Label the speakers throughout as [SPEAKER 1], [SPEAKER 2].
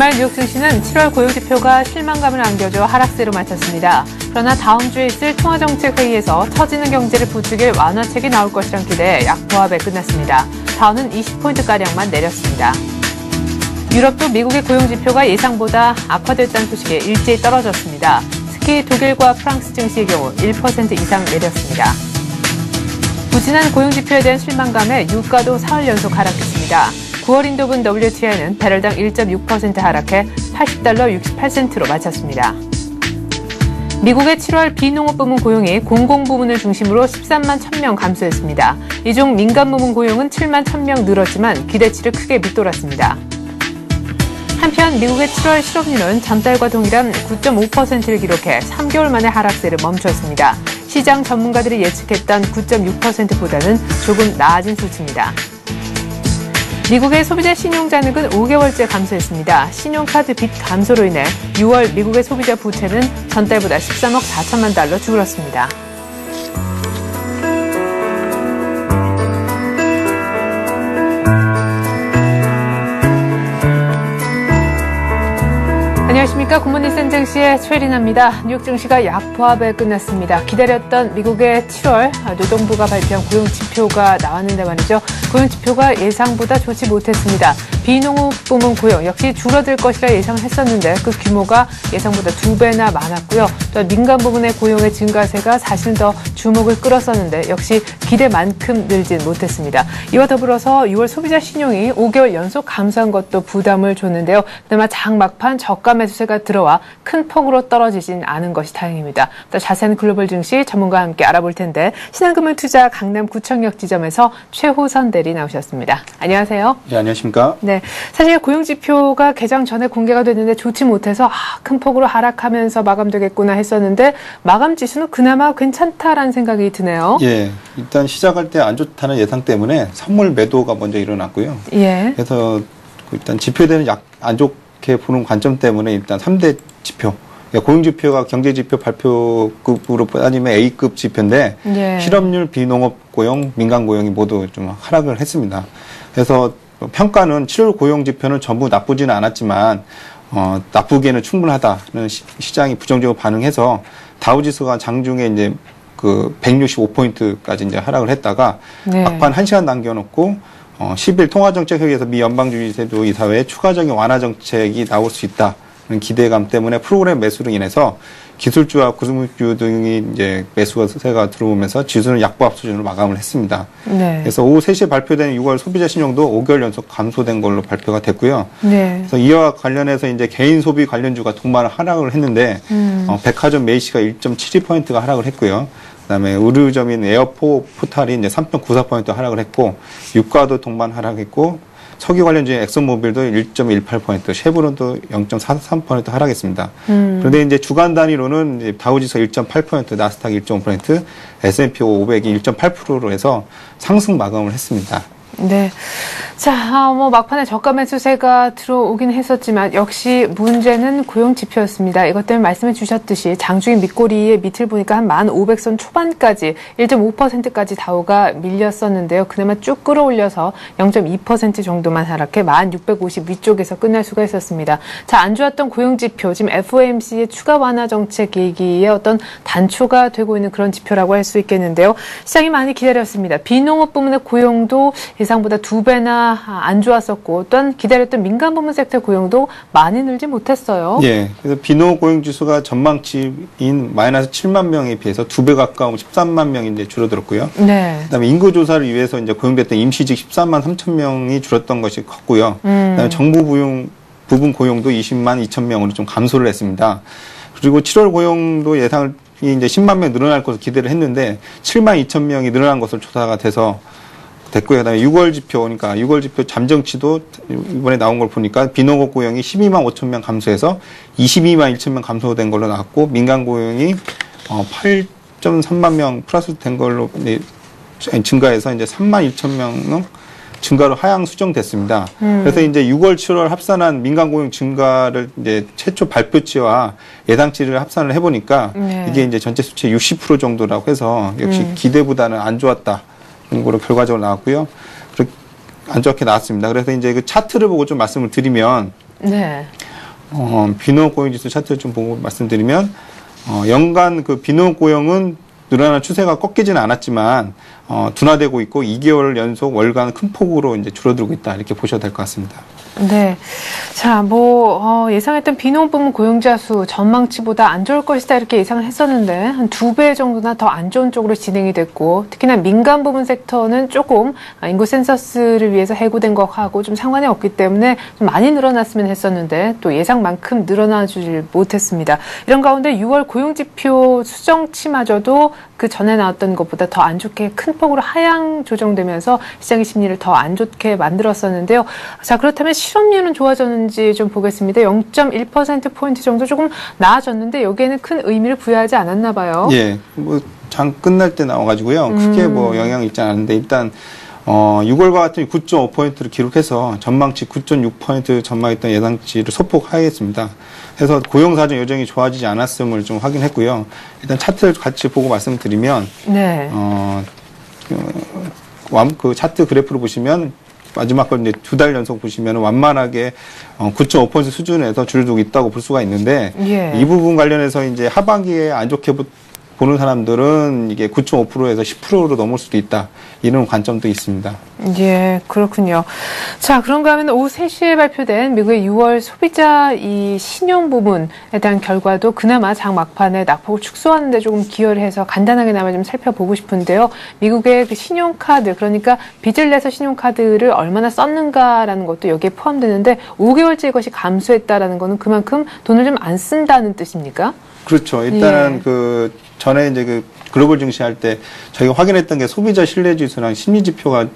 [SPEAKER 1] 주말 뉴욕 증시는 7월 고용지표가 실망감을 안겨줘 하락세로 마쳤습니다. 그러나 다음 주에 있을 통화정책회의에서 처지는 경제를 부추길 완화책이 나올 것이란 기대에 약보합에 끝났습니다. 다우는 20포인트가량만 내렸습니다. 유럽도 미국의 고용지표가 예상보다 악화됐다는 소식에 일제히 떨어졌습니다. 특히 독일과 프랑스 증시의 경우 1% 이상 내렸습니다. 부진한 고용지표에 대한 실망감에 유가도 사흘 연속 하락했습니다. 9월 인도분 WTI는 배럴당 1.6% 하락해 $80 68센트로 마쳤습니다. 미국의 7월 비농업 부문 고용이 공공 부문을 중심으로 13만 1,000명 감소했습니다. 이 중 민간 부문 고용은 7만 1,000명 늘었지만 기대치를 크게 밑돌았습니다. 한편 미국의 7월 실업률은 전달과 동일한 9.5%를 기록해 3개월 만에 하락세를 멈췄습니다. 시장 전문가들이 예측했던 9.6%보다는 조금 나아진 수치입니다. 미국의 소비자 신용잔액은 5개월째 감소했습니다. 신용카드 빚 감소로 인해 6월 미국의 소비자 부채는 전달보다 13억 4천만 달러 줄었습니다. 안녕하십니까. 굿모닝 센증시의 최리나입니다. 뉴욕 증시가 약보합에 끝났습니다. 기다렸던 미국의 7월 노동부가 발표한 고용지표가 나왔는데 말이죠. 고용지표가 예상보다 좋지 못했습니다. 비농업 부문 고용 역시 줄어들 것이라 예상을 했었는데 그 규모가 예상보다 2배나 많았고요. 또 민간 부문의 고용의 증가세가 사실은 더 주목을 끌었었는데 역시 기대만큼 늘진 못했습니다. 이와 더불어서 6월 소비자 신용이 5개월 연속 감소한 것도 부담을 줬는데요. 그나마 장 막판 저가 매수세가 들어와 큰 폭으로 떨어지진 않은 것이 다행입니다. 또 자세한 글로벌 증시 전문가와 함께 알아볼 텐데 신한금융투자 강남구청역 지점에서 최호선 대리 나오셨습니다. 안녕하세요.
[SPEAKER 2] 네, 안녕하십니까.
[SPEAKER 1] 네, 사실 고용지표가 개장 전에 공개가 됐는데 좋지 못해서 큰 폭으로 하락하면서 마감되겠구나 했었는데 마감 지수는 그나마 괜찮다라는 생각이 드네요.
[SPEAKER 2] 예, 일단 시작할 때 안 좋다는 예상 때문에 선물 매도가 먼저 일어났고요.
[SPEAKER 1] 예.
[SPEAKER 2] 그래서 일단 지표에 대한 안 좋게 보는 관점 때문에 일단 3대 지표, 고용지표가 경제지표 발표급으로 따지면 A급 지표인데
[SPEAKER 1] 예.
[SPEAKER 2] 실업률, 비농업 고용, 민간 고용이 모두 좀 하락을 했습니다. 그래서 평가는 7월 고용지표는 전부 나쁘지는 않았지만 나쁘기에는 충분하다는 시장이 부정적으로 반응해서 다우지수가 장중에 이제 그 165포인트까지 이제 하락을 했다가
[SPEAKER 1] 네.
[SPEAKER 2] 막판 1시간 남겨놓고 10일 통화정책회의에서 미 연방주의제도 이사회에 추가적인 완화 정책이 나올 수 있다는 기대감 때문에 프로그램 매수로 인해서 기술주와 구성주 등이 이제 매수세가 들어오면서 지수는 약보합 수준으로 마감을 했습니다.
[SPEAKER 1] 네.
[SPEAKER 2] 그래서 오후 3시에 발표된 6월 소비자 신용도 5개월 연속 감소된 걸로 발표가 됐고요.
[SPEAKER 1] 네.
[SPEAKER 2] 그래서 이와 관련해서 이제 개인 소비 관련주가 동반 하락을 했는데 백화점 메이시가 1.72포인트가 하락을 했고요. 그다음에 의류점인 에어포 포탈이 이제 3.94포인트 하락을 했고 유가도 동반 하락했고 석유 관련주인 엑슨모빌도 1.18포인트, 쉐브론도 0.43포인트 하락했습니다. 그런데 이제 주간 단위로는 이제 다우지수 1.8포인트, 나스닥 1.5%, S&P 500이 1.8%로 해서 상승 마감을 했습니다.
[SPEAKER 1] 네. 자, 막판에 저가 매수세가 들어오긴 했었지만 역시 문제는 고용지표였습니다. 이것 때문에 말씀해 주셨듯이 장중에 밑꼬리의 밑을 보니까 한 1,500선 초반까지 1.5%까지 다우가 밀렸었는데요. 그나마 쭉 끌어올려서 0.2% 정도만 하락해 1,650 위쪽에서 끝날 수가 있었습니다. 자, 안 좋았던 고용지표, 지금 FOMC의 추가 완화 정책 얘기에 어떤 단초가 되고 있는 그런 지표라고 할 수 있겠는데요. 시장이 많이 기다렸습니다. 비농업 부문의 고용도 예상보다 2배나 안 좋았었고 또한 기다렸던 민간 부문 섹터 고용도 많이 늘지 못했어요.
[SPEAKER 2] 예. 그래서 비농업 고용 지수가 전망치인 마이너스 7만 명에 비해서 2배 가까운 13만 명이 이제 줄어들었고요.
[SPEAKER 1] 네.
[SPEAKER 2] 그다음에 인구 조사를 위해서 이제 고용됐던 임시직 13만 3천 명이 줄었던 것이 컸고요. 그다음에 정부 부분 고용도 20만 2천 명으로 좀 감소를 했습니다. 그리고 7월 고용도 예상이 이제 10만 명 늘어날 것으로 기대를 했는데 7만 2천 명이 늘어난 것으로 조사가 돼서 됐고요. 그다음에 6월 지표, 그러니까 6월 지표 잠정치도 이번에 나온 걸 보니까 비농업 고용이 12만 5천 명 감소해서 22만 1천 명 감소된 걸로 나왔고 민간 고용이 8.3만 명 플러스 된 걸로 증가해서 이제 3만 2천 명은 증가로 하향 수정됐습니다. 그래서 이제 6월, 7월 합산한 민간 고용 증가를 이제 최초 발표치와 예상치를 합산을 해보니까
[SPEAKER 1] 네.
[SPEAKER 2] 이게 이제 전체 수치의 60% 정도라고 해서 역시 기대보다는 안 좋았다. 거로 결과적으로 나왔고요. 안 좋게 나왔습니다. 그래서 이제 그 차트를 보고 좀 말씀을 드리면,
[SPEAKER 1] 네.
[SPEAKER 2] 비농업 고용지수 차트를 좀 보고 말씀드리면 연간 그 비농업 고용은 늘어나는 추세가 꺾이지는 않았지만 둔화되고 있고 2개월 연속 월간 큰 폭으로 이제 줄어들고 있다 이렇게 보셔도 될 것 같습니다.
[SPEAKER 1] 네. 자, 예상했던 비농업 부문 고용자 수 전망치보다 안 좋을 것이다 이렇게 예상을 했었는데 한 2배 정도나 더 안 좋은 쪽으로 진행이 됐고 특히나 민간 부문 섹터는 조금 인구 센서스를 위해서 해고된 것하고 좀 상관이 없기 때문에 좀 많이 늘어났으면 했었는데 또 예상만큼 늘어나주질 못했습니다. 이런 가운데 6월 고용지표 수정치마저도 그 전에 나왔던 것보다 더 안 좋게 큰 폭으로 하향 조정되면서 시장의 심리를 더 안 좋게 만들었었는데요. 자, 그렇다면 실업률은 좋아졌는지 좀 보겠습니다. 0.1%포인트 정도 조금 나아졌는데 여기에는 큰 의미를 부여하지 않았나 봐요.
[SPEAKER 2] 예, 장 끝날 때 나와가지고요. 크게 영향이 있지 않은데 일단 6월과 같은 9.5%를 기록해서 전망치 9.6% 전망했던 예상치를 소폭 하회했습니다. 그래서 고용사정 여전히 좋아지지 않았음을 좀 확인했고요. 일단 차트를 같이 보고 말씀드리면
[SPEAKER 1] 네.
[SPEAKER 2] 그 차트 그래프를 보시면 마지막 걸 이제 2달 연속 보시면 완만하게 9.5% 수준에서 줄어들고 있다고 볼 수가 있는데
[SPEAKER 1] 예.
[SPEAKER 2] 이 부분 관련해서 이제 하반기에 안 좋게 보는 사람들은 이게 9.5%에서 10%로 넘을 수도 있다. 이런 관점도 있습니다.
[SPEAKER 1] 예, 그렇군요. 자, 그런가 하면 오후 3시에 발표된 미국의 6월 소비자 이 신용 부분에 대한 결과도 그나마 장 막판에 낙폭을 축소하는 데 조금 기여를 해서 간단하게나마 좀 살펴보고 싶은데요. 미국의 그 신용카드, 그러니까 빚을 내서 신용카드를 얼마나 썼는가라는 것도 여기에 포함되는데 5개월째 이것이 감소했다라는 거는 그만큼 돈을 좀 안 쓴다는 뜻입니까?
[SPEAKER 2] 그렇죠. 일단은 그 전에 이제 그 글로벌 증시할 때 저희가 확인했던 게 소비자 신뢰 지수랑 심리 지표가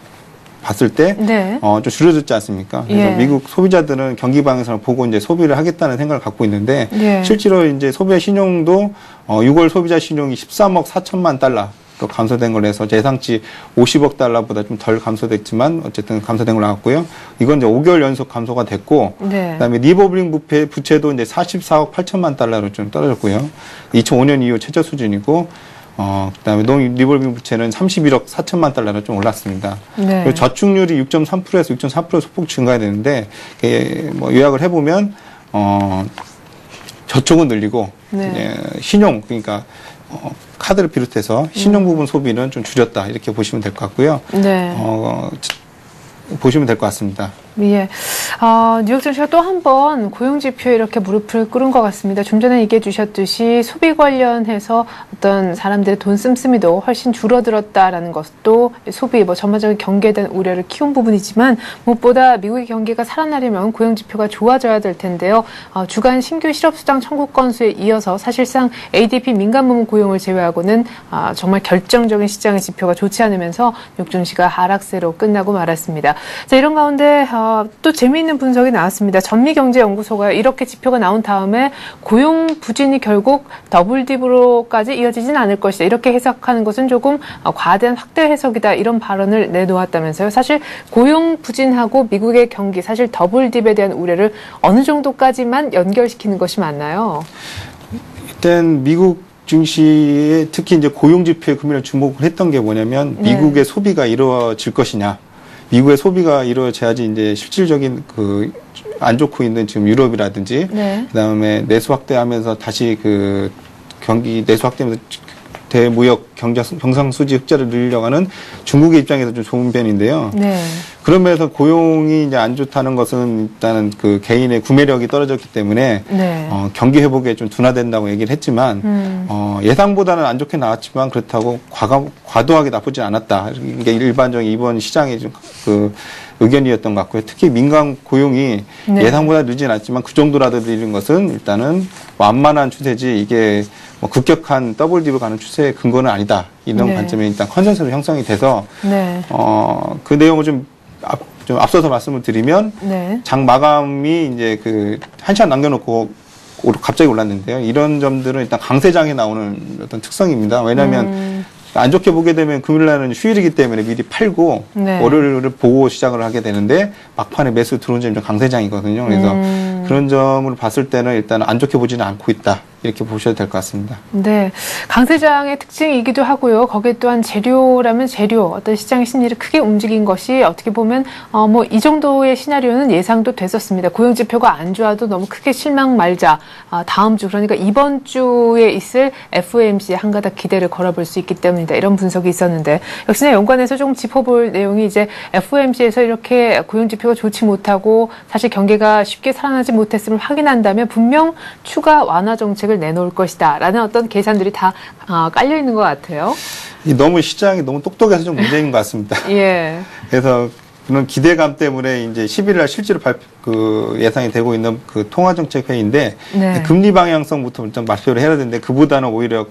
[SPEAKER 2] 봤을 때 좀 줄어들지 않습니까? 그래서 미국 소비자들은 경기 방향성을 보고 이제 소비를 하겠다는 생각을 갖고 있는데 실제로 이제 소비자 신용도 6월 소비자 신용이 13억 4천만 달러 또 감소된 걸 해서 예상치 50억 달러보다 좀 덜 감소됐지만 어쨌든 감소된 걸 나왔고요. 이건 이제 5개월 연속 감소가 됐고, 그다음에 리볼빙 부채도 이제 44억 8천만 달러로 좀 떨어졌고요. 2005년 이후 최저 수준이고, 그다음에 리볼빙 부채는 31억 4천만 달러로 좀 올랐습니다. 그리고 저축률이 6.3%에서 6.4% 소폭 증가되는데, 요약을 해보면 저축은 늘리고 신용 그러니까 카드를 비롯해서 신용 부분 소비는 좀 줄였다 이렇게 보시면 될 것 같고요. 보시면 될 것 같습니다.
[SPEAKER 1] 예. 뉴욕 증시가 또 한 번 고용지표에 이렇게 무릎을 꿇은 것 같습니다. 좀 전에 얘기해 주셨듯이 소비 관련해서 어떤 사람들의 돈 씀씀이도 훨씬 줄어들었다라는 것도 소비, 전반적인 경기에 대한 우려를 키운 부분이지만 무엇보다 미국의 경기가 살아나려면 고용지표가 좋아져야 될 텐데요. 주간 신규 실업수당 청구 건수에 이어서 사실상 ADP 민간부문 고용을 제외하고는 정말 결정적인 시장의 지표가 좋지 않으면서 뉴욕 증시가 하락세로 끝나고 말았습니다. 자, 이런 가운데 또 재미있는 분석이 나왔습니다. 전미경제연구소가 이렇게 지표가 나온 다음에 고용 부진이 결국 더블 딥으로까지 이어지진 않을 것이다. 이렇게 해석하는 것은 조금 과대한 확대 해석이다. 이런 발언을 내놓았다면서요. 사실 고용 부진하고 미국의 경기, 사실 더블 딥에 대한 우려를 어느 정도까지만 연결시키는 것이 맞나요?
[SPEAKER 2] 일단 미국 증시에 특히 이제 고용 지표에 금일을 주목을 했던 게 뭐냐면 미국의 소비가 이루어질 것이냐. 미국의 소비가 이루어져야지 이제 실질적인 안 좋고 있는 지금 유럽이라든지 그다음에 내수 확대하면서 다시 경기 내수 확대하면서 대무역 경상수지 흑자를 늘리려고 하는 중국의 입장에서 좀 좋은 변인데요. 그런 면에서 고용이 이제 안 좋다는 것은 일단은 개인의 구매력이 떨어졌기 때문에 경기 회복에 좀 둔화된다고 얘기를 했지만 예상보다는 안 좋게 나왔지만 그렇다고 과도하게 나쁘지 않았다. 이게 일반적인 이번 시장의 좀 의견이었던 것 같고요. 특히 민간 고용이 예상보다 늦진 않지만 그 정도라도 늘리는 것은 일단은 완만한 추세지 이게 급격한 더블 딥을 가는 추세의 근거는 아니다. 이런 관점에 일단 컨센서스 형성이 돼서 그 내용을 좀 앞서서 말씀을 드리면 장 마감이 이제 한 시간 남겨놓고 갑자기 올랐는데요. 이런 점들은 일단 강세장에 나오는 어떤 특성입니다. 왜냐하면 안 좋게 보게 되면 금요일날은 휴일이기 때문에 미리 팔고 월요일을 보고 시작을 하게 되는데 막판에 매수 들어온 점이 좀 강세장이거든요. 그래서 그런 점을 봤을 때는 일단 안 좋게 보지는 않고 있다. 이렇게 보셔야 될 것 같습니다.
[SPEAKER 1] 네, 강세장의 특징이기도 하고요. 거기에 또한 재료라면 재료, 어떤 시장의 심리를 크게 움직인 것이 어떻게 보면 뭐 이 정도의 시나리오는 예상도 됐었습니다. 고용지표가 안 좋아도 너무 크게 실망 말자. 다음 주, 그러니까 이번 주에 있을 FOMC에 한가닥 기대를 걸어볼 수 있기 때문이다. 이런 분석이 있었는데 역시나 연관해서 좀 짚어볼 내용이 이제 FOMC에서 이렇게 고용지표가 좋지 못하고 사실 경기가 쉽게 살아나지 못했음을 확인한다면 분명 추가 완화 정책을 내놓을 것이다. 라는 어떤 계산들이 다 깔려 있는 것 같아요.
[SPEAKER 2] 너무 시장이 너무 똑똑해서 좀 문제인 것 같습니다.
[SPEAKER 1] 예.
[SPEAKER 2] 그래서 그런 기대감 때문에 이제 11일 날 실제로 예상이 되고 있는 그 통화정책 회의인데
[SPEAKER 1] 네.
[SPEAKER 2] 금리 방향성부터 좀 발표를 해야 되는데 그보다는 오히려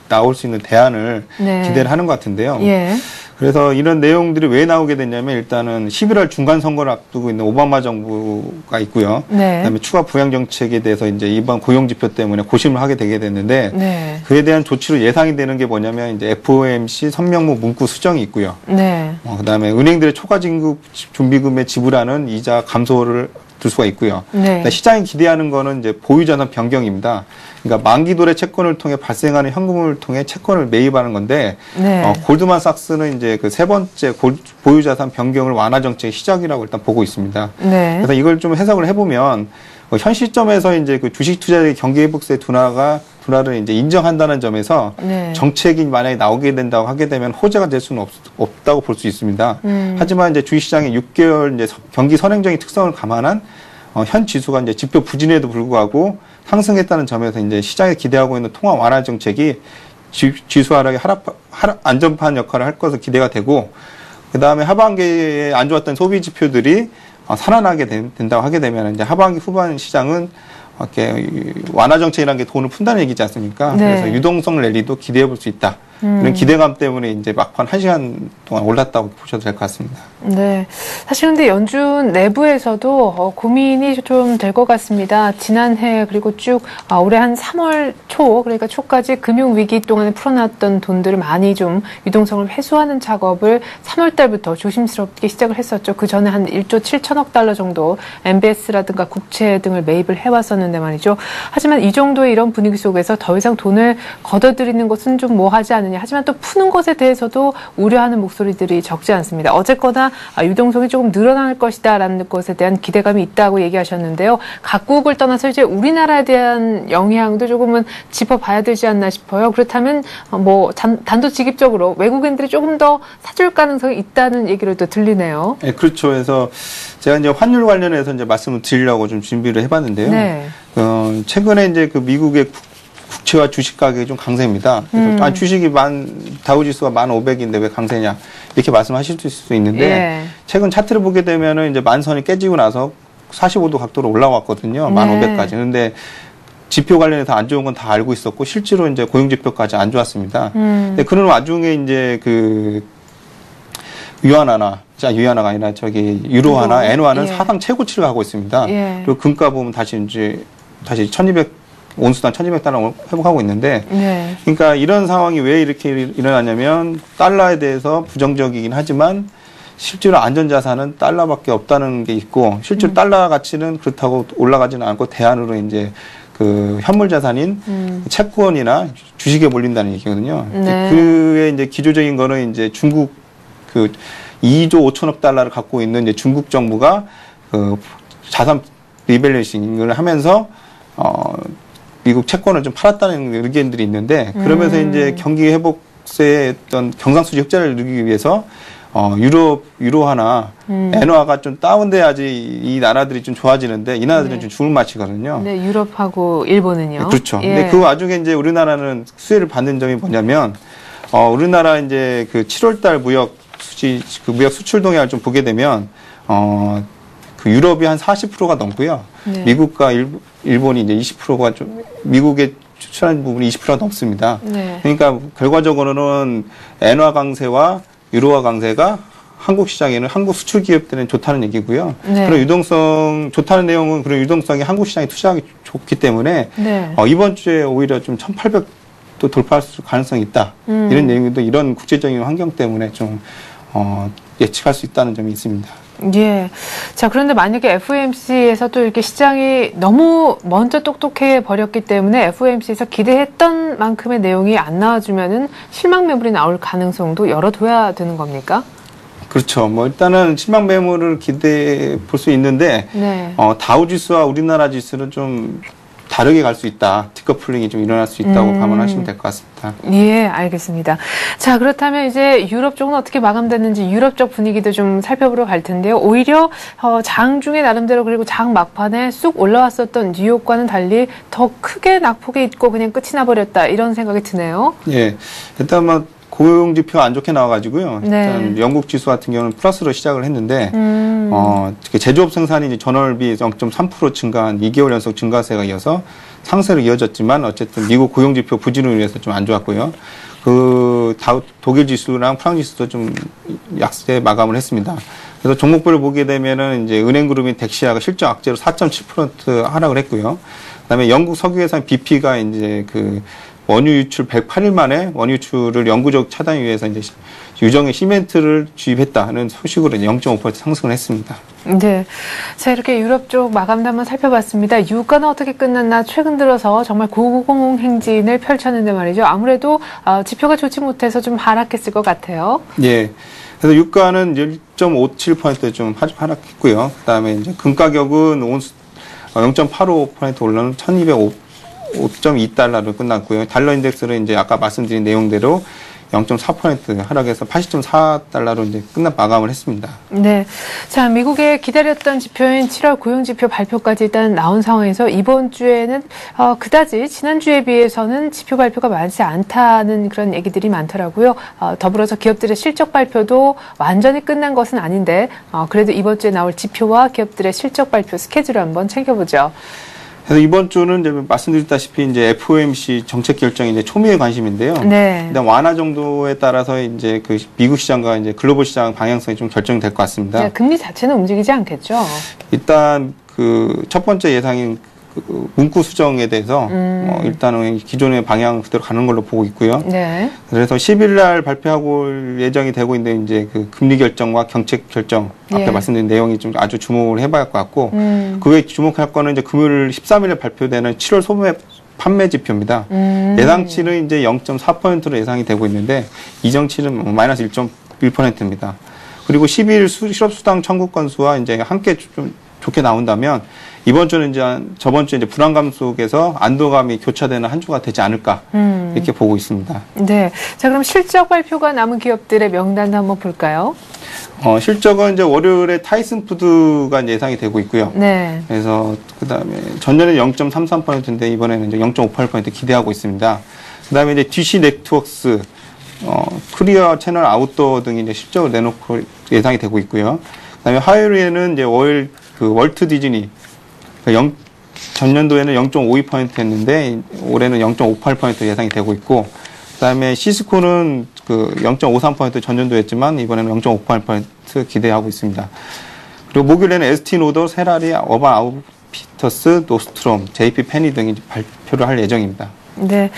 [SPEAKER 2] 나올 수 있는 대안을
[SPEAKER 1] 네.
[SPEAKER 2] 기대를 하는 것 같은데요.
[SPEAKER 1] 예.
[SPEAKER 2] 그래서 이런 내용들이 왜 나오게 됐냐면 일단은 11월 중간 선거를 앞두고 있는 오바마 정부가 있고요.
[SPEAKER 1] 네.
[SPEAKER 2] 그다음에 추가 부양 정책에 대해서 이제 이번 고용 지표 때문에 고심을 하게 되게 됐는데
[SPEAKER 1] 네.
[SPEAKER 2] 그에 대한 조치로 예상이 되는 게 뭐냐면 이제 FOMC 선명무 문구 수정이 있고요.
[SPEAKER 1] 네.
[SPEAKER 2] 그다음에 은행들의 초과 진급 준비금에 지불하는 이자 감소를 둘 수가 있고요.
[SPEAKER 1] 네.
[SPEAKER 2] 시장이 기대하는 거는 이제 보유자산 변경입니다. 그러니까 만기도래 채권을 통해 발생하는 현금을 통해 채권을 매입하는 건데
[SPEAKER 1] 네.
[SPEAKER 2] 골드만삭스는 이제 그 세 번째 보유자산 변경을 완화 정책의 시작이라고 일단 보고 있습니다.
[SPEAKER 1] 네.
[SPEAKER 2] 그래서 이걸 좀 해석을 해보면 현 시점에서 이제 그 주식 투자의 경기 회복세 둔화를 이제 인정한다는 점에서
[SPEAKER 1] 네.
[SPEAKER 2] 정책이 만약에 나오게 된다고 하게 되면 호재가 될 수는 없다고 볼 수 있습니다. 하지만 이제 주식시장의 6개월 이제 경기 선행적인 특성을 감안한 현 지수가 이제 지표 부진에도 불구하고 상승했다는 점에서 이제 시장에 기대하고 있는 통화 완화 정책이 지수 하락의 안전판 역할을 할 것으로 기대가 되고 그 다음에 하반기에 안 좋았던 소비 지표들이 살아나게 된다고 하게 되면 이제 하반기 후반 시장은 이렇게 완화 정책이라는 게 돈을 푼다는 얘기지 않습니까?
[SPEAKER 1] 네.
[SPEAKER 2] 그래서 유동성 랠리도 기대해 볼 수 있다. 이런 기대감 때문에 이제 막판 1시간 동안 올랐다고 보셔도 될 것 같습니다.
[SPEAKER 1] 네. 사실 근데 연준 내부에서도 고민이 좀 될 것 같습니다. 지난해 그리고 쭉 올해 한 3월 초, 그러니까 초까지 금융위기 동안에 풀어놨던 돈들을 많이 좀 유동성을 회수하는 작업을 3월 달부터 조심스럽게 시작을 했었죠. 그 전에 한 1조 7천억 달러 정도 MBS라든가 국채 등을 매입을 해왔었는데 말이죠. 하지만 이 정도의 이런 분위기 속에서 더 이상 돈을 걷어들이는 것은 좀 뭐하지 않느냐. 하지만 또 푸는 것에 대해서도 우려하는 목소리들이 적지 않습니다. 어쨌거나 유동성이 조금 늘어날 것이다라는 것에 대한 기대감이 있다고 얘기하셨는데요. 각국을 떠나서 이제 우리나라에 대한 영향도 조금은 짚어봐야 되지 않나 싶어요. 그렇다면 뭐 단도직입적으로 외국인들이 조금 더 사줄 가능성이 있다는 얘기로도 들리네요.
[SPEAKER 2] 네, 그렇죠. 그래서 제가 이제 환율 관련해서 이제 말씀을 드리려고 좀 준비를 해봤는데요.
[SPEAKER 1] 네.
[SPEAKER 2] 최근에 이제 그 미국의 국채와 주식 가격이 좀 강세입니다. 그래서 주식이 다우지수가 1,500인데 왜 강세냐 이렇게 말씀하실 수 있는데
[SPEAKER 1] 예.
[SPEAKER 2] 최근 차트를 보게 되면은 이제 만선이 깨지고 나서 45도 각도로 올라왔거든요. 1,500까지. 그런데 지표 관련해서 안 좋은 건 다 알고 있었고 실제로 이제 고용 지표까지 안 좋았습니다. 근데 그런 와중에 이제 그 유안화가 아니라 유로화나 엔화는
[SPEAKER 1] 예.
[SPEAKER 2] 사상 최고치를 하고 있습니다.
[SPEAKER 1] 예.
[SPEAKER 2] 그리고 금가 보면 다시 1200 달러 회복하고 있는데,
[SPEAKER 1] 네.
[SPEAKER 2] 그러니까 이런 상황이 왜 이렇게 일어나냐면 달러에 대해서 부정적이긴 하지만 실제로 안전자산은 달러밖에 없다는 게 있고 실제로 달러 가치는 그렇다고 올라가지는 않고 대안으로 이제 그 현물 자산인 채권이나 주식에 몰린다는 얘기거든요.
[SPEAKER 1] 네.
[SPEAKER 2] 그의 이제 기조적인 거는 이제 중국 그 2조 5천억 달러를 갖고 있는 이제 중국 정부가 그 자산 리밸런싱을 하면서 미국 채권을 좀 팔았다는 의견들이 있는데 그러면서 이제 경기 회복세의 어떤 경상수지 흑자를 누리기 위해서 유로화나 엔화가 좀 다운돼야지 이 나라들이 좀 좋아지는데 이 나라들은
[SPEAKER 1] 네.
[SPEAKER 2] 좀 죽을 맛이거든요.
[SPEAKER 1] 네, 유럽하고 일본은요.
[SPEAKER 2] 네, 그렇죠.
[SPEAKER 1] 예.
[SPEAKER 2] 근데 그 와중에 이제 우리나라는 수혜를 받는 점이 뭐냐면 우리나라 이제 그 7월달 무역 수출 동향을 좀 보게 되면 그 유럽이 한 40%가 넘고요.
[SPEAKER 1] 네.
[SPEAKER 2] 미국과 일본이 이제 20%가 좀 미국에 수출하는 부분이 20%가 넘습니다.
[SPEAKER 1] 네.
[SPEAKER 2] 그러니까 결과적으로는 엔화 강세와 유로화 강세가 한국 시장에는 한국 수출 기업들은 좋다는 얘기고요.
[SPEAKER 1] 네.
[SPEAKER 2] 그런 유동성 좋다는 내용은 그런 유동성이 한국 시장에 투자하기 좋기 때문에
[SPEAKER 1] 네.
[SPEAKER 2] 이번 주에 오히려 좀 1,800도 돌파할 가능성이 있다. 이런 내용도 이런 국제적인 환경 때문에 좀 예측할 수 있다는 점이 있습니다.
[SPEAKER 1] 예. 자, 그런데 만약에 FOMC에서 또 이렇게 시장이 너무 먼저 똑똑해 버렸기 때문에 FOMC에서 기대했던 만큼의 내용이 안 나와주면은 실망 매물이 나올 가능성도 열어둬야 되는 겁니까?
[SPEAKER 2] 그렇죠. 뭐 일단은 실망 매물을 기대해 볼 수 있는데
[SPEAKER 1] 네.
[SPEAKER 2] 다우 지수와 우리나라 지수는 좀 다르게 갈 수 있다. 디커플링이 좀 일어날 수 있다고 감안하시면 될 것 같습니다.
[SPEAKER 1] 예, 알겠습니다. 자, 그렇다면 이제 유럽 쪽은 어떻게 마감됐는지 유럽 쪽 분위기도 좀 살펴보러 갈 텐데요. 오히려 장 중에 나름대로 그리고 장 막판에 쑥 올라왔었던 뉴욕과는 달리 더 크게 낙폭이 있고 그냥 끝이 나버렸다. 이런 생각이 드네요.
[SPEAKER 2] 예, 일단 고용 지표 안 좋게 나와가지고요.
[SPEAKER 1] 네.
[SPEAKER 2] 일단 영국 지수 같은 경우는 플러스로 시작을 했는데, 특히 제조업 생산이 이제 전월비 0.3% 증가한 2개월 연속 증가세가 이어서 상세로 이어졌지만 어쨌든 미국 고용 지표 부진으로 인해서 좀 안 좋았고요. 독일 지수랑 프랑스 지수도 좀 약세 마감을 했습니다. 그래서 종목별로 보게 되면은 이제 은행그룹인 덱시아가 실적 악재로 4.7% 하락을 했고요. 그다음에 영국 석유회사 BP가 이제 원유 유출 108일 만에 원유 유출을 영구적 차단을 위해서 이제 유정의 시멘트를 주입했다는 소식으로 0.5% 상승을 했습니다.
[SPEAKER 1] 네. 자, 이렇게 유럽 쪽 마감도 한번 살펴봤습니다. 유가는 어떻게 끝났나 최근 들어서 정말 고공 행진을 펼쳤는데 말이죠. 아무래도 지표가 좋지 못해서 좀 하락했을 것 같아요.
[SPEAKER 2] 예. 그래서 유가는 1.57% 좀 하락했고요. 그다음에 이제 금 가격은 온수 0.85% 올라는 1,205.2달러로 끝났고요. 달러 인덱스는 이제 아까 말씀드린 내용대로 0.4% 하락해서 80.4달러로 이제 마감을 했습니다. 네.
[SPEAKER 1] 자, 미국의 기다렸던 지표인 7월 고용지표 발표까지 일단 나온 상황에서 이번 주에는 그다지 지난주에 비해서는 지표 발표가 많지 않다는 그런 얘기들이 많더라고요. 더불어서 기업들의 실적 발표도 완전히 끝난 것은 아닌데 그래도 이번 주에 나올 지표와 기업들의 실적 발표 스케줄을 한번 챙겨보죠.
[SPEAKER 2] 그래서 이번 주는 이제 말씀드렸다시피 이제 FOMC 정책 결정이 이제 초미의 관심인데요.
[SPEAKER 1] 네.
[SPEAKER 2] 일단 완화 정도에 따라서 이제 미국 시장과 이제 글로벌 시장 방향성이 좀 결정될 것 같습니다.
[SPEAKER 1] 네, 금리 자체는 움직이지 않겠죠.
[SPEAKER 2] 일단 첫 번째 예상인 문구 수정에 대해서 일단은 기존의 방향 그대로 가는 걸로 보고 있고요.
[SPEAKER 1] 네.
[SPEAKER 2] 그래서 10일 날 발표하고 예정이 되고 있는데 이제 금리 결정과 정책 결정 앞에 말씀드린 내용이 좀 아주 주목을 해봐야 할 것 같고 그에 주목할 거는 이제 금요일 13일에 발표되는 7월 소매 판매 지표입니다. 예상치는 이제 0.4%로 예상이 되고 있는데 이정치는 마이너스 1.1%입니다. 그리고 12일 실업수당 청구 건수와 이제 함께 좀 좋게 나온다면 이번 주는 이제 저번 주에 이제 불안감 속에서 안도감이 교차되는 한 주가 되지 않을까 이렇게 보고 있습니다.
[SPEAKER 1] 네. 자, 그럼 실적 발표가 남은 기업들의 명단도 한번 볼까요?
[SPEAKER 2] 실적은 이제 월요일에 타이슨 푸드가 이제 예상이 되고 있고요.
[SPEAKER 1] 네.
[SPEAKER 2] 그래서 그다음에 전년에 0.33%인데 이번에는 이제 0.58% 기대하고 있습니다. 그다음에 이제 DC 네트워크스, 코리아 채널 아웃도어 등이 이제 실적을 내놓고 예상이 되고 있고요. 그다음에 화요일에는 이제 월트 디즈니 전년도에는 0.52%였는데 올해는 0.58% 예상이 되고 있고 그다음에 시스코는 0.53% 전년도였지만 이번에는 0.58% 기대하고 있습니다. 그리고 목요일에는 에스티노더, 세라리, 어반 아웃피터스, 노스트롬, JP 페니 등이 발표를 할 예정입니다.
[SPEAKER 1] 네.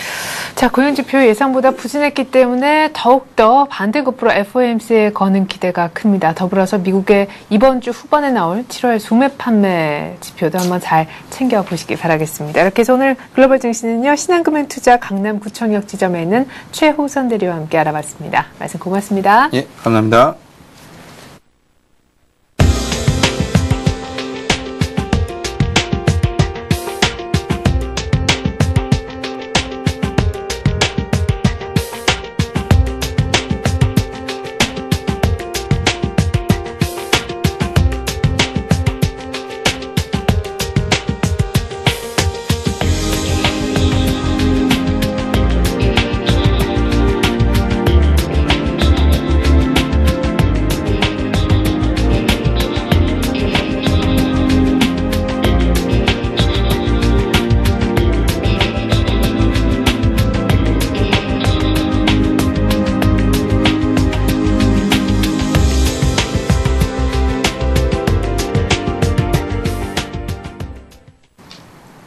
[SPEAKER 1] 자, 고용지표 예상보다 부진했기 때문에 더욱더 반대급부로 FOMC에 거는 기대가 큽니다. 더불어서 미국의 이번 주 후반에 나올 7월 소매 판매 지표도 한번 잘 챙겨보시기 바라겠습니다. 이렇게 해서 오늘 글로벌 증시는요, 신한금융투자 강남구청역 지점에 있는 최호선 대리와 함께 알아봤습니다. 말씀 고맙습니다.
[SPEAKER 2] 예, 감사합니다.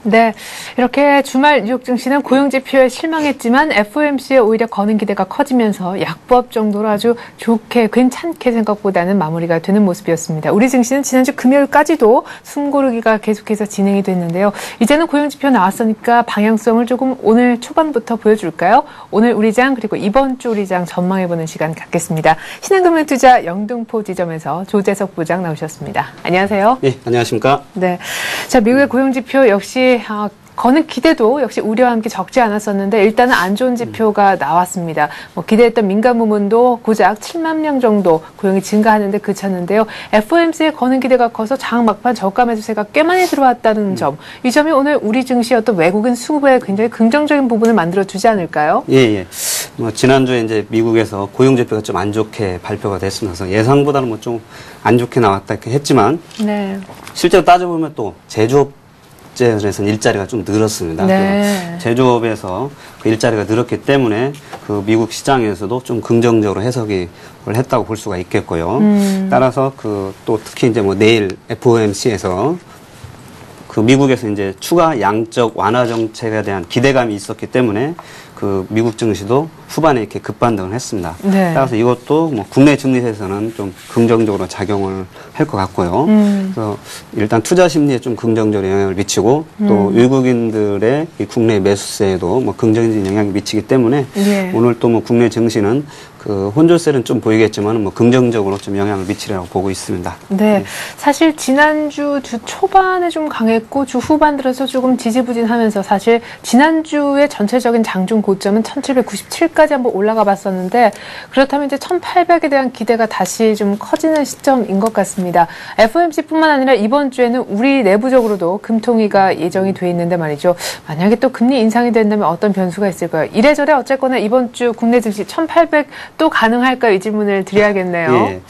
[SPEAKER 1] 네, 이렇게 주말 뉴욕 증시는 고용 지표에 실망했지만 FOMC에 오히려 거는 기대가 커지면서 약보합 정도로 아주 좋게 괜찮게 생각보다는 마무리가 되는 모습이었습니다. 우리 증시는 지난주 금요일까지도 숨고르기가 계속해서 진행이 됐는데요. 이제는 고용 지표 나왔으니까 방향성을 조금 오늘 초반부터 보여줄까요? 오늘 우리장 그리고 이번 주 우리장 전망해보는 시간 갖겠습니다. 신한금융투자 영등포 지점에서 조재석 부장 나오셨습니다. 안녕하세요.
[SPEAKER 3] 네, 안녕하십니까?
[SPEAKER 1] 네, 자 미국의 고용 지표 역시 거는 기대도 역시 우려와 함께 적지 않았었는데 일단은 안 좋은 지표가 나왔습니다. 기대했던 민간 부문도 고작 7만 명 정도 고용이 증가하는데 그쳤는데요. FOMC의 거는 기대가 커서 장 막판 저가 매수세가 꽤 많이 들어왔다는 점, 이 점이 오늘 우리 증시의 어떤 외국인 수급에 굉장히 긍정적인 부분을 만들어주지 않을까요?
[SPEAKER 3] 예. 지난주에 이제 미국에서 고용 지표가 좀 안 좋게 발표가 됐습니다. 그래서 예상보다는 좀 안 좋게 나왔다 이렇게 했지만, 네. 실제로 따져보면 또 제조업에서는 일자리가 좀 늘었습니다.
[SPEAKER 1] 네.
[SPEAKER 3] 제조업에서 그 일자리가 늘었기 때문에 그 미국 시장에서도 좀 긍정적으로 해석을 했다고 볼 수가 있겠고요. 따라서 또 특히 이제 내일 FOMC에서 그 미국에서 이제 추가 양적 완화 정책에 대한 기대감이 있었기 때문에 그 미국 증시도 후반에 이렇게 급반등을 했습니다.
[SPEAKER 1] 네.
[SPEAKER 3] 따라서 이것도 국내 증시에서는 좀 긍정적으로 작용을 할 것 같고요. 그래서 일단 투자 심리에 좀 긍정적으로 영향을 미치고 또 외국인들의 이 국내 매수세에도 긍정적인 영향이 미치기 때문에
[SPEAKER 1] 예.
[SPEAKER 3] 오늘 또 국내 증시는 그 혼조세는 좀 보이겠지만 긍정적으로 좀 영향을 미치리라고 보고 있습니다.
[SPEAKER 1] 네, 사실 지난주 주 초반에 좀 강했고 주 후반 들어서 조금 지지부진하면서 사실 지난주의 전체적인 장중 고점은 1797까지 한번 올라가 봤었는데 그렇다면 이제 1800에 대한 기대가 다시 좀 커지는 시점인 것 같습니다. FOMC뿐만 아니라 이번 주에는 우리 내부적으로도 금통위가 예정이 돼 있는데 말이죠. 만약에 또 금리 인상이 된다면 어떤 변수가 있을까요? 이래저래 어쨌거나 이번 주 국내 증시 1800 또 가능할까요? 이 질문을 드려야겠네요.
[SPEAKER 3] 예.